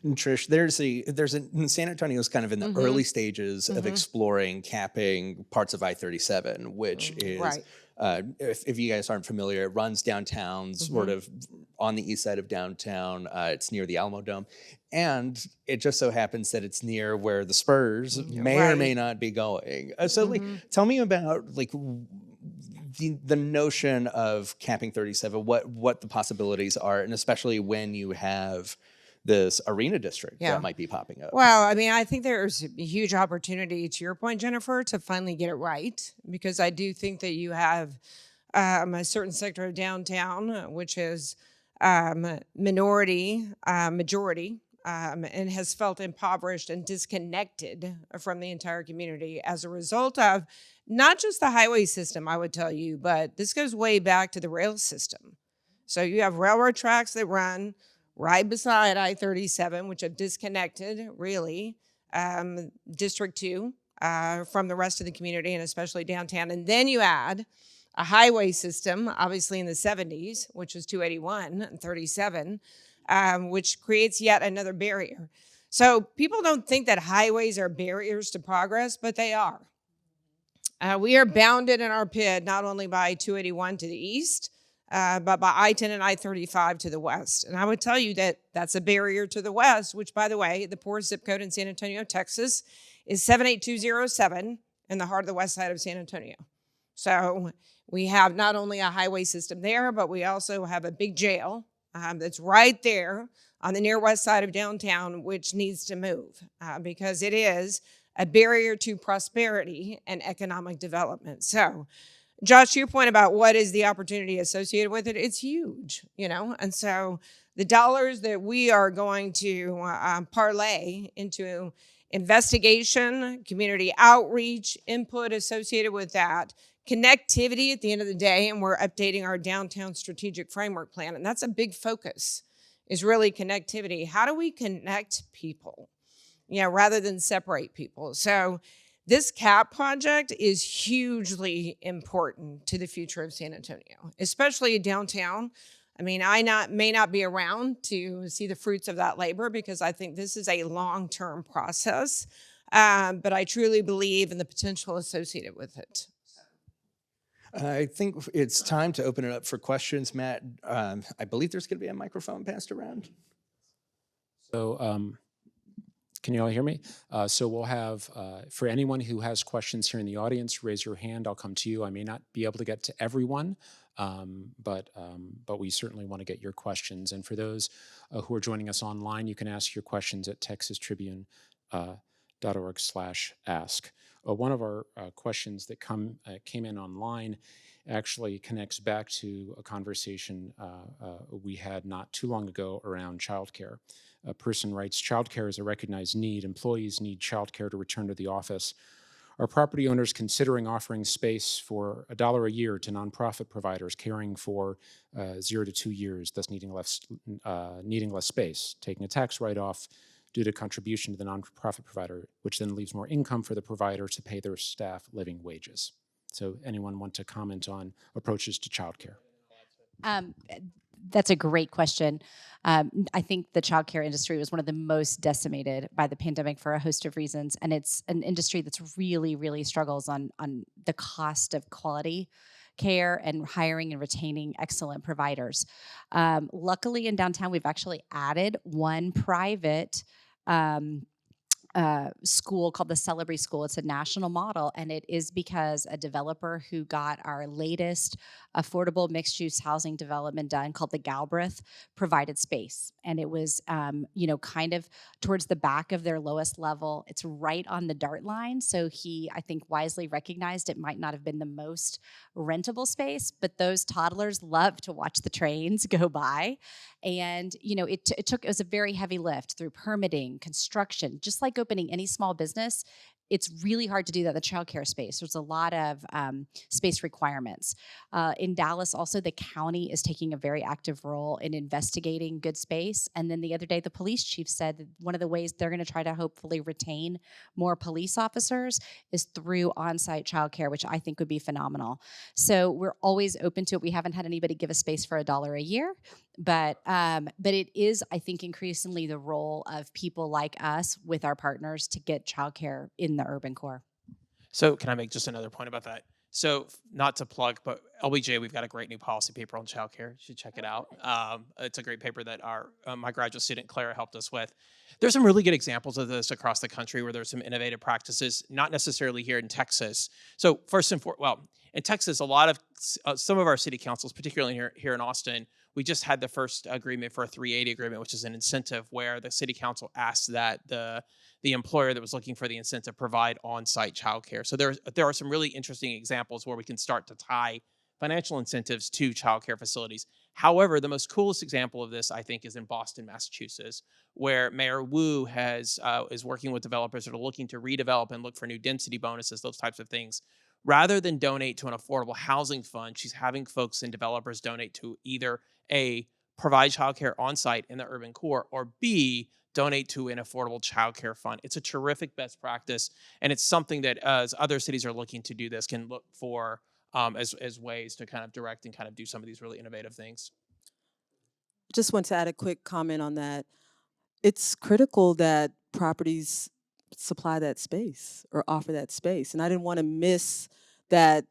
And Trish, San Antonio's kind of in the early stages of exploring capping parts of I-37, which is, right. If you guys aren't familiar, it runs downtown, sort of on the east side of downtown. It's near the Alamo Dome. And it just so happens that it's near where the Spurs may or may not be going. Tell me about the notion of capping 37, what the possibilities are, and especially when you have this arena district that might be popping up. Well, I mean, I think there's a huge opportunity, to your point, Jennifer, to finally get it right, because I do think that you have a certain sector of downtown, which is majority, and has felt impoverished and disconnected from the entire community as a result of not just the highway system, I would tell you, but this goes way back to the rail system. So you have railroad tracks that run right beside I-37, which have disconnected, really, District 2 from the rest of the community, and especially downtown. And then you add a highway system, obviously in the 70s, which was 281 and 37, which creates yet another barrier. So people don't think that highways are barriers to progress, but they are. We are bounded in our PID not only by 281 to the east, but by I-10 and I-35 to the west. And I would tell you that that's a barrier to the west, which, by the way, the poorest zip code in San Antonio, Texas, is 78207 in the heart of the west side of San Antonio. So we have not only a highway system there, but we also have a big jail that's right there on the near west side of downtown, which needs to move because it is a barrier to prosperity and economic development. So, Josh, to your point about what is the opportunity associated with it, it's huge, and so the dollars that we are going to parlay into investigation, community outreach, input associated with that, connectivity at the end of the day, and we're updating our downtown strategic framework plan, and that's a big focus, is really connectivity. How do we connect people, rather than separate people? So this CAP project is hugely important to the future of San Antonio, especially downtown. I mean, may not be around to see the fruits of that labor because I think this is a long-term process, but I truly believe in the potential associated with it. I think it's time to open it up for questions. Matt, I believe there's going to be a microphone passed around. So can you all hear me? So we'll have, for anyone who has questions here in the audience, raise your hand. I'll come to you. I may not be able to get to everyone, but we certainly want to get your questions. And for those who are joining us online, you can ask your questions at texastribune.org/ask. One of our questions that came in online actually connects back to a conversation we had not too long ago around childcare. A person writes, childcare is a recognized need. Employees need childcare to return to the office. Are property owners considering offering space for $1 a year to nonprofit providers caring for 0 to 2 years, thus needing less space, taking a tax write-off due to contribution to the nonprofit provider, which then leaves more income for the provider to pay their staff living wages? So anyone want to comment on approaches to childcare? That's a great question. I think the childcare industry was one of the most decimated by the pandemic for a host of reasons, and it's an industry that's really, really struggles on the cost of quality care and hiring and retaining excellent providers. Luckily, in downtown, we've actually added one private school called the Celebrate School. It's a national model, and it is because a developer who got our latest affordable mixed-use housing development done, called the Galbraith, provided space. And it was, kind of towards the back of their lowest level. It's right on the DART line. So he, I think, wisely recognized it might not have been the most rentable space, but those toddlers love to watch the trains go by. And, it was a very heavy lift through permitting, construction, just like opening any small business. It's really hard to do that in the childcare space. There's a lot of space requirements. In Dallas, also, the county is taking a very active role in investigating good space. And then the other day, the police chief said that one of the ways they're going to try to hopefully retain more police officers is through on-site childcare, which I think would be phenomenal. So we're always open to it. We haven't had anybody give a space for $1 a year. But it is, I think, increasingly the role of people like us with our partners to get childcare in the urban core. So can I make just another point about that? So not to plug, but LBJ, we've got a great new policy paper on childcare. You should check it out. It's a great paper that my graduate student, Clara, helped us with. There's some really good examples of this across the country where there's some innovative practices, not necessarily here in Texas. So first and foremost, in Texas, a lot of some of our city councils, particularly here in Austin, we just had the first agreement for a 380 agreement, which is an incentive where the city council asked that the employer that was looking for the incentive provide on-site childcare. So there are some really interesting examples where we can start to tie financial incentives to childcare facilities. However, the most coolest example of this, I think, is in Boston, Massachusetts, where Mayor Wu is working with developers that are looking to redevelop and look for new density bonuses, those types of things. Rather than donate to an affordable housing fund, she's having folks and developers donate to either A, provide childcare on site in the urban core, or B, donate to an affordable childcare fund. It's a terrific best practice, and it's something that as other cities are looking to do this can look for as ways to kind of direct and kind of do some of these really innovative things. Just want to add a quick comment on that. It's critical that properties supply that space or offer that space. And I didn't want to miss that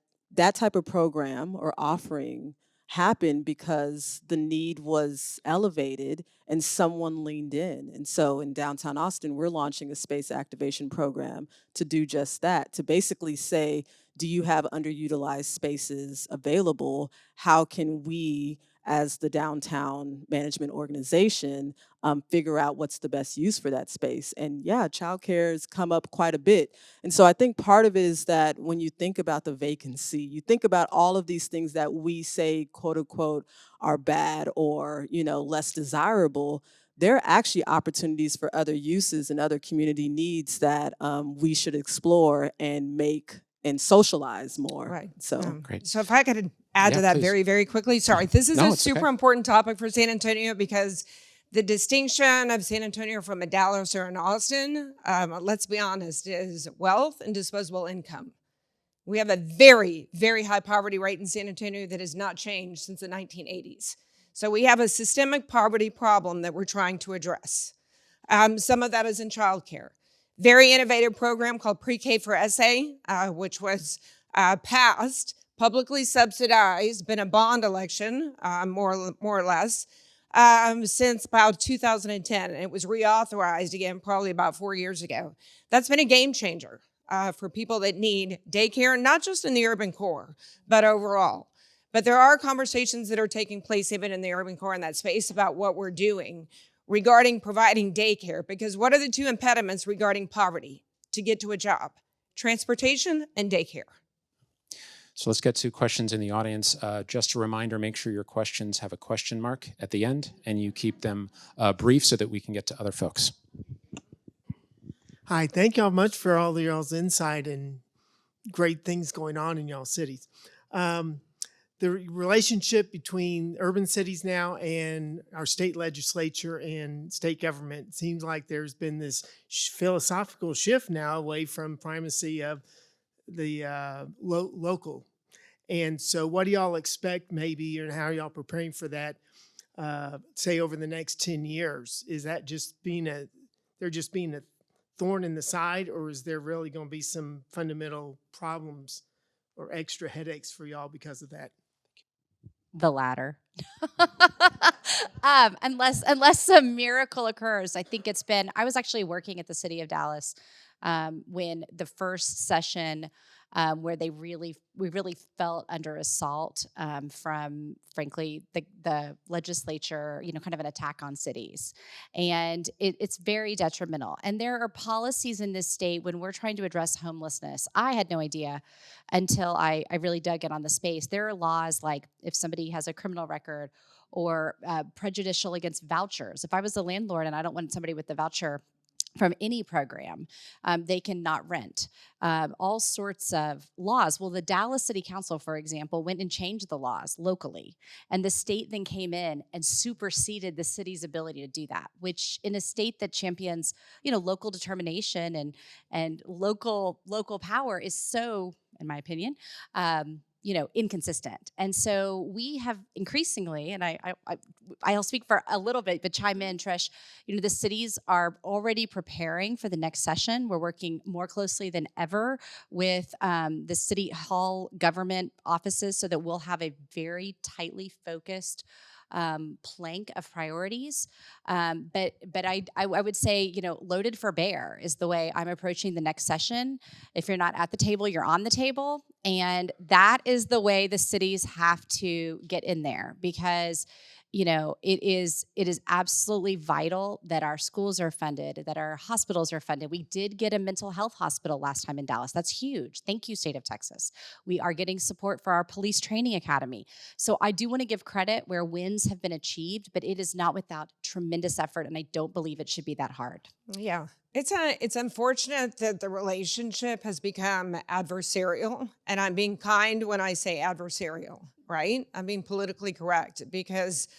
type of program or offering happened because the need was elevated and someone leaned in. And so in downtown Austin, we're launching a space activation program to do just that, to basically say, do you have underutilized spaces available? How can we, as the downtown management organization, figure out what's the best use for that space? And yeah, childcare has come up quite a bit. And so I think part of it is that when you think about the vacancy, you think about all of these things that we say, quote unquote, are bad or, less desirable. There are actually opportunities for other uses and other community needs that we should explore and make and socialize more. Right. So Great. So if I could add to that please. very, very quickly. Sorry, this is No, a it's super okay. important topic for San Antonio because the distinction of San Antonio from a Dallas or an Austin, let's be honest, is wealth and disposable income. We have a very, very high poverty rate in San Antonio that has not changed since the 1980s. So we have a systemic poverty problem that we're trying to address. Some of that is in childcare. Very innovative program called Pre-K for SA, which was passed, publicly subsidized, been a bond election, more or less, since about 2010. And it was reauthorized again probably about 4 years ago. That's been a game changer for people that need daycare, not just in the urban core, but overall. But there are conversations that are taking place even in the urban core in that space about what we're doing regarding providing daycare, because what are the two impediments regarding poverty to get to a job? Transportation and daycare. So let's get to questions in the audience. Just a reminder, make sure your questions have a question mark at the end and you keep them brief so that we can get to other folks. Hi, thank y'all much for all of y'all's insight and great things going on in y'all cities. The relationship between urban cities now and our state legislature and state government seems like there's been this philosophical shift now away from primacy of the local. And so what do y'all expect maybe, and how are y'all preparing for that, say over the next 10 years? Is that just being a thorn in the side, or is there really going to be some fundamental problems or extra headaches for y'all because of that? The latter. Unless some miracle occurs. I think I was actually working at the city of Dallas when the first session where we really felt under assault from, frankly, the legislature, kind of an attack on cities. And it's very detrimental. And there are policies in this state when we're trying to address homelessness. I had no idea until I really dug in on the space. There are laws like if somebody has a criminal record or prejudicial against vouchers. If I was a landlord and I don't want somebody with the voucher from any program, they cannot rent. All sorts of laws. Well, the Dallas City Council, for example, went and changed the laws locally. And the state then came in and superseded the city's ability to do that, which in a state that champions, local determination and local power is so, in my opinion, inconsistent. And so we have increasingly, and I'll speak for a little bit, but chime in, Trish, the cities are already preparing for the next session. We're working more closely than ever with the city hall government offices so that we'll have a very tightly focused plank of priorities. But I would say, loaded for bear is the way I'm approaching the next session. If you're not at the table, you're on the table. And that is the way the cities have to get in there because it is absolutely vital that our schools are funded, that our hospitals are funded. We did get a mental health hospital last time in Dallas. That's huge. Thank you, state of Texas. We are getting support for our police training academy. So I do want to give credit where wins have been achieved, but it is not without tremendous effort, and I don't believe it should be that hard. Yeah. It's unfortunate that the relationship has become adversarial, and I'm being kind when I say adversarial, right? I'm being politically correct because,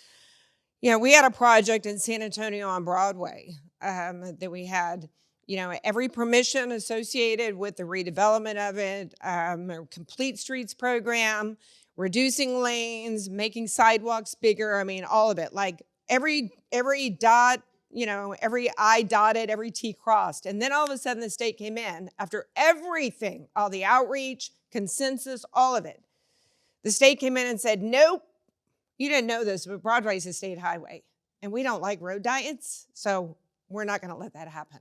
we had a project in San Antonio on Broadway that we had, every permission associated with the redevelopment of it, a complete streets program, reducing lanes, making sidewalks bigger. I mean, all of it, like every dot, every I dotted, every T crossed. And then all of a sudden the state came in after everything, all the outreach, consensus, all of it. The state came in and said, nope, you didn't know this, but Broadway is a state highway. And we don't like road diets, so we're not going to let that happen.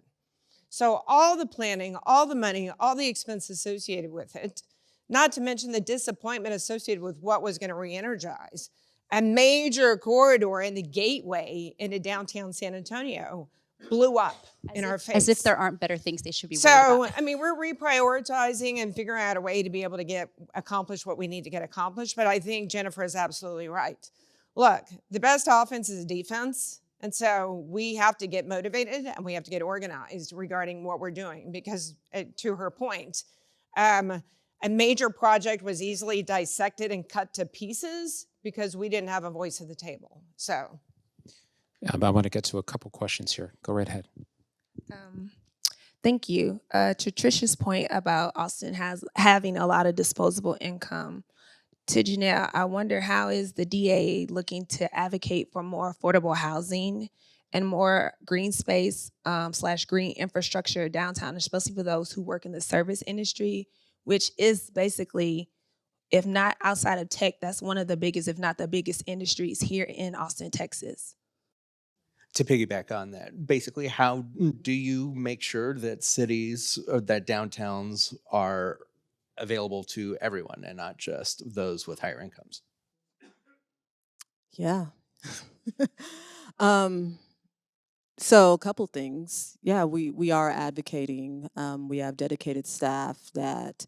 So all the planning, all the money, all the expense associated with it, not to mention the disappointment associated with what was going to re-energize a major corridor in the gateway into downtown San Antonio blew up in our face. As if there aren't better things they should be worried about. So, we're reprioritizing and figuring out a way to be able to accomplish what we need to get accomplished. But I think Jennifer is absolutely right. Look, the best offense is defense. And so we have to get motivated and we have to get organized regarding what we're doing because, to her point, a major project was easily dissected and cut to pieces because we didn't have a voice at the table. So, I want to get to a couple questions here. Go right ahead. Thank you. To Trish's point about Austin having a lot of disposable income, To Janelle, I wonder, how is the DA looking to advocate for more affordable housing and more green space / green infrastructure downtown, especially for those who work in the service industry, which is basically, if not outside of tech, that's one of the biggest, if not the biggest industries here in Austin, Texas. To piggyback on that, basically, how do you make sure that cities or that downtowns are available to everyone and not just those with higher incomes? Yeah. um, so a couple things. Yeah, we are advocating. We have dedicated staff that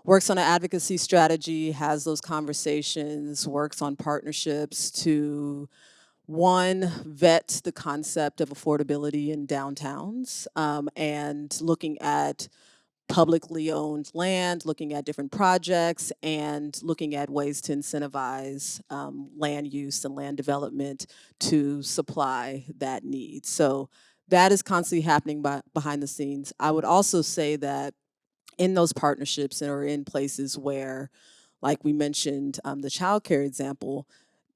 works on an advocacy strategy, has those conversations, works on partnerships to one, vet the concept of affordability in downtowns, and looking at publicly owned land, looking at different projects, and looking at ways to incentivize land use and land development to supply that need. So that is constantly happening behind the scenes. I would also say that in those partnerships or in places where, like we mentioned, the childcare example,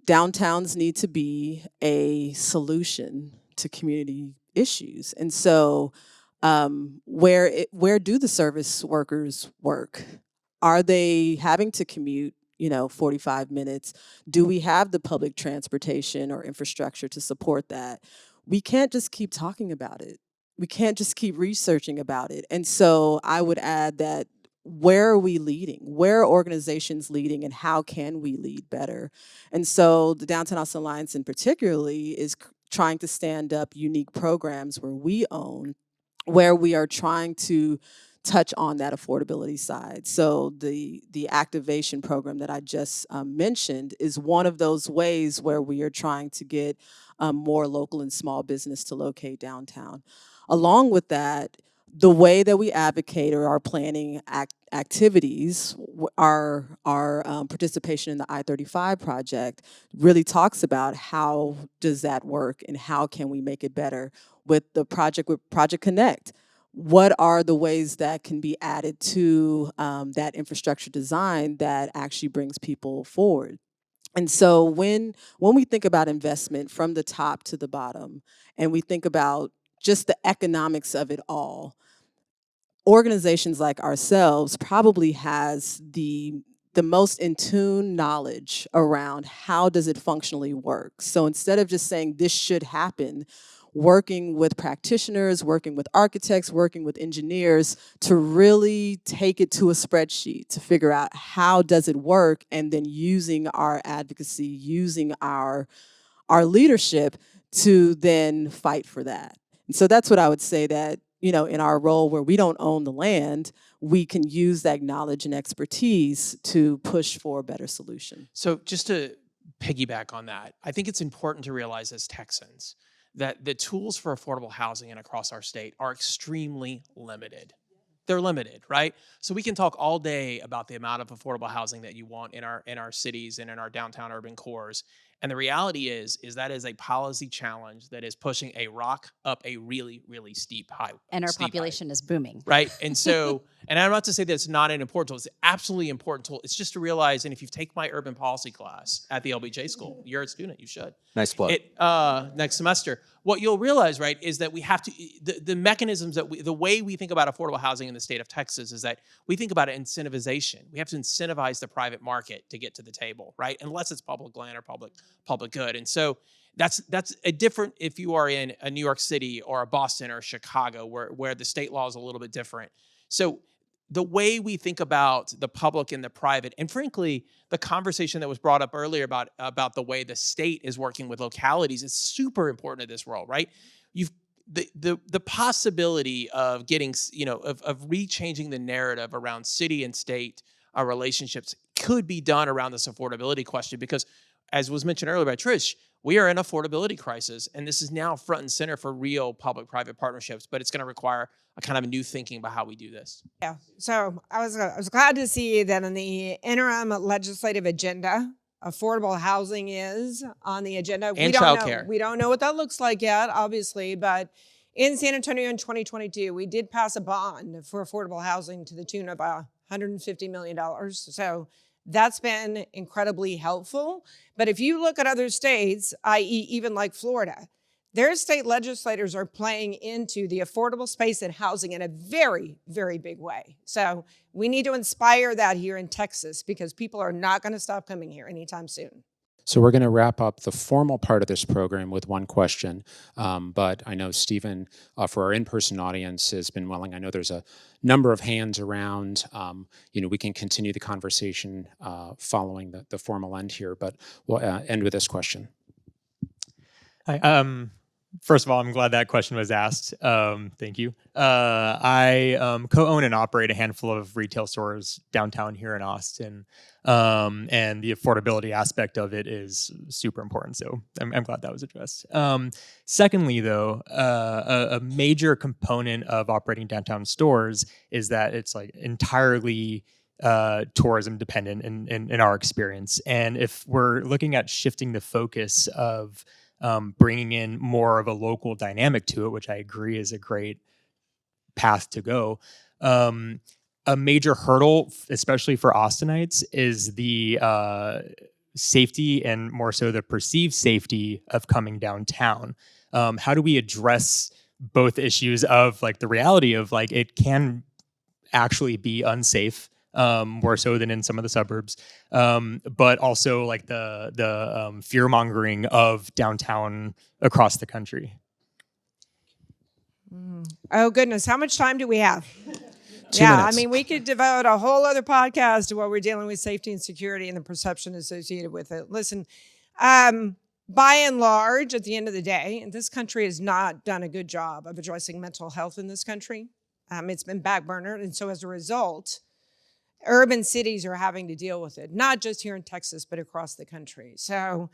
downtowns need to be a solution to community issues. And so where do the service workers work? Are they having to commute, 45 minutes? Do we have the public transportation or infrastructure to support that? We can't just keep talking about it. We can't just keep researching about it. And so I would add that, where are we leading? Where are organizations leading, and how can we lead better? And so the Downtown Austin Alliance in particularly is trying to stand up unique programs where we own, where we are trying to touch on that affordability side. So the activation program that I just mentioned is one of those ways where we are trying to get more local and small business to locate downtown. Along with that, the way that we advocate or are planning activities, our participation in the I-35 project really talks about how does that work and how can we make it better with Project Connect. What are the ways that can be added to that infrastructure design that actually brings people forward? And so when we think about investment from the top to the bottom, and we think about just the economics of it all, organizations like ourselves probably has the most in tune knowledge around how does it functionally work. So instead of just saying this should happen, working with practitioners, working with architects, working with engineers to really take it to a spreadsheet to figure out how does it work, and then using our advocacy, using our leadership to then fight for that. And so that's what I would say, that, in our role where we don't own the land, we can use that knowledge and expertise to push for a better solution. So just to piggyback on that, I think it's important to realize as Texans that the tools for affordable housing and across our state are extremely limited. They're limited, right? So we can talk all day about the amount of affordable housing that you want in our cities and in our downtown urban cores. And the reality is that is a policy challenge that is pushing a rock up a really, really steep highway. And our population is booming. Right. And so, and I'm not to say that it's not an important tool. It's absolutely important tool. It's just to realize, and if you take my urban policy class at the LBJ school, you're a student, you should. Nice plug. Next semester. What you'll realize, right, is that we have to, the mechanisms that the way we think about affordable housing in the state of Texas is that we think about incentivization. We have to incentivize the private market to get to the table, right? Unless it's public land or public good. And so that's a different if you are in a New York City or a Boston or Chicago where the state law is a little bit different. So the way we think about the public and the private, and frankly, the conversation that was brought up earlier about the way the state is working with localities is super important in this world, right? You've the possibility of getting, of rechanging the narrative around city and state relationships could be done around this affordability question, because as was mentioned earlier by Trish, we are in an affordability crisis, and this is now front and center for real public-private partnerships, but it's going to require a kind of a new thinking about how we do this. Yeah, so I was glad to see that in the interim legislative agenda, affordable housing is on the agenda. And childcare. We don't know what that looks like yet, obviously, but in San Antonio in 2022, we did pass a bond for affordable housing to the tune of $150 million. So That's been incredibly helpful. But if you look at other states, i.e. even like Florida, their state legislators are playing into the affordable space and housing in a very, very big way. So we need to inspire that here in Texas because people are not going to stop coming here anytime soon. So we're going to wrap up the formal part of this program with one question, but I know Stephen, for our in-person audience, has been willing. I know there's a number of hands around. We can continue the conversation following the formal end here, but we'll end with this question. Hi. First of all, I'm glad that question was asked. Thank you. I co-own and operate a handful of retail stores downtown here in Austin, and the affordability aspect of it is super important. So I'm glad that was addressed. Secondly, though, a major component of operating downtown stores is that it's like entirely tourism dependent in our experience. And if we're looking at shifting the focus of bringing in more of a local dynamic to it, which I agree is a great path to go. A major hurdle, especially for Austinites, is the safety and more so the perceived safety of coming downtown. How do we address both issues of like the reality of like it can actually be unsafe, more so than in some of the suburbs, but also like the fear mongering of downtown across the country. Oh goodness, how much time do we have? 2 minutes. I mean, we could devote a whole other podcast to what we're dealing with safety and security and the perception associated with it. Listen, by and large, at the end of the day, this country has not done a good job of addressing mental health in this country. It's been backburnered, and so as a result, urban cities are having to deal with it, not just here in Texas, but across the country. So,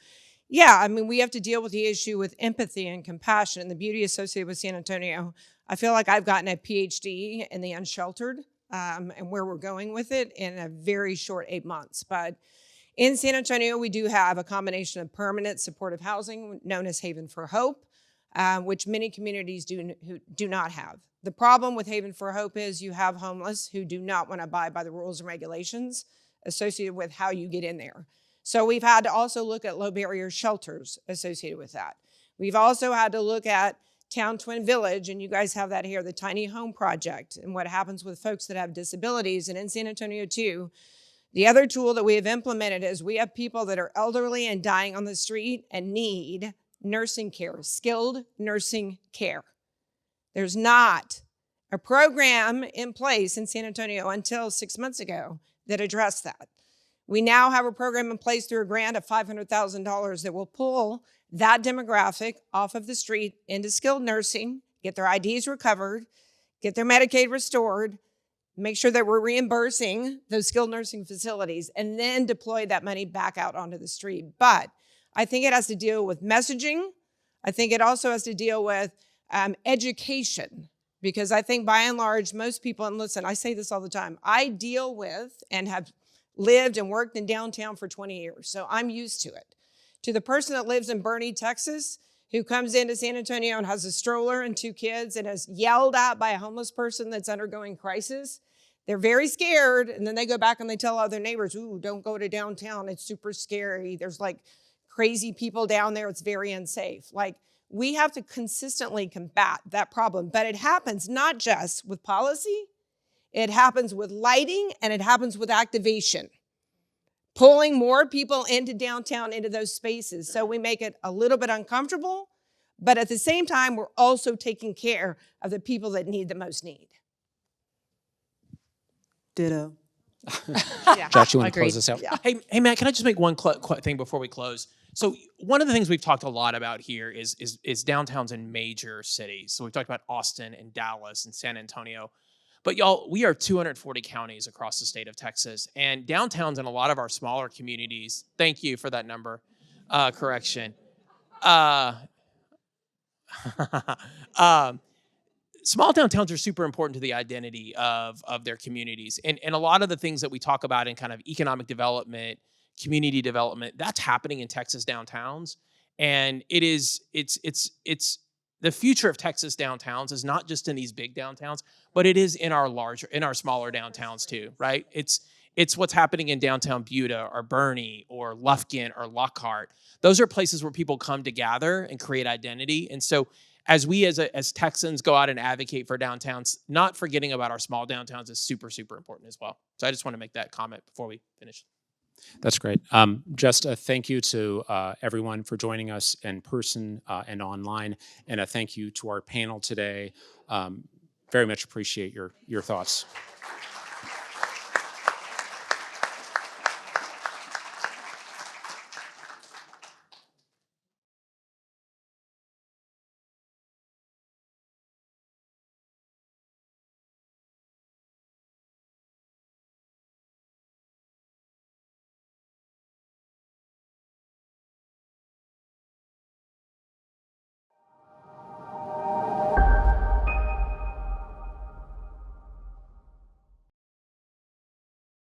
yeah, I mean, we have to deal with the issue with empathy and compassion and the beauty associated with San Antonio. I feel like I've gotten a PhD in the unsheltered and where we're going with it in a very short 8 months. But in San Antonio, we do have a combination of permanent supportive housing known as Haven for Hope, which many communities do not have. The problem with Haven for Hope is you have homeless who do not want to abide by the rules and regulations associated with how you get in there. So we've had to also look at low barrier shelters associated with that. We've also had to look at Town Twin Village, and you guys have that here, the Tiny Home Project, and what happens with folks that have disabilities. And in San Antonio too, the other tool that we have implemented is we have people that are elderly and dying on the street and need nursing care, skilled nursing care. There's not a program in place in San Antonio until 6 months ago that addressed that. We now have a program in place through a grant of $500,000 that will pull that demographic off of the street into skilled nursing, get their IDs recovered, get their Medicaid restored, make sure that we're reimbursing those skilled nursing facilities, and then deploy that money back out onto the street. But I think it has to deal with messaging. I think it also has to deal with education, because I think by and large, most people, and listen, I say this all the time, I deal with and have lived and worked in downtown for 20 years, so I'm used to it. To the person that lives in Boerne, Texas, who comes into San Antonio and has a stroller and 2 kids and is yelled at by a homeless person that's undergoing crisis, they're very scared, and then they go back and they tell other neighbors, ooh, don't go to downtown, it's super scary, there's like crazy people down there, it's very unsafe. Like, we have to consistently combat that problem, but it happens not just with policy, it happens with lighting, and it happens with activation. Pulling more people into downtown, into those spaces, so we make it a little bit uncomfortable, but at the same time, we're also taking care of the people that need the most need. Ditto. Josh, you want to Agreed. close this out? Yeah. Hey, Matt, can I just make one thing before we close? So one of the things we've talked a lot about here is downtowns in major cities. So we've talked about Austin and Dallas and San Antonio. But y'all, we are 240 counties across the state of Texas, and downtowns in a lot of our smaller communities, thank you for that number, correction. Small downtowns are super important to the identity of their communities. And a lot of the things that we talk about in kind of economic development, community development, that's happening in Texas downtowns. And it's the future of Texas downtowns is not just in these big downtowns, but it is in our smaller downtowns too, right? It's what's happening in downtown Buda or Bernie or Lufkin or Lockhart. Those are places where people come to gather and create identity. And so as we as Texans go out and advocate for downtowns, not forgetting about our small downtowns is super, super important as well. So I just want to make that comment before we finish. That's great. Just a thank you to everyone for joining us in person and online, and a thank you to our panel today. Very much appreciate your thoughts.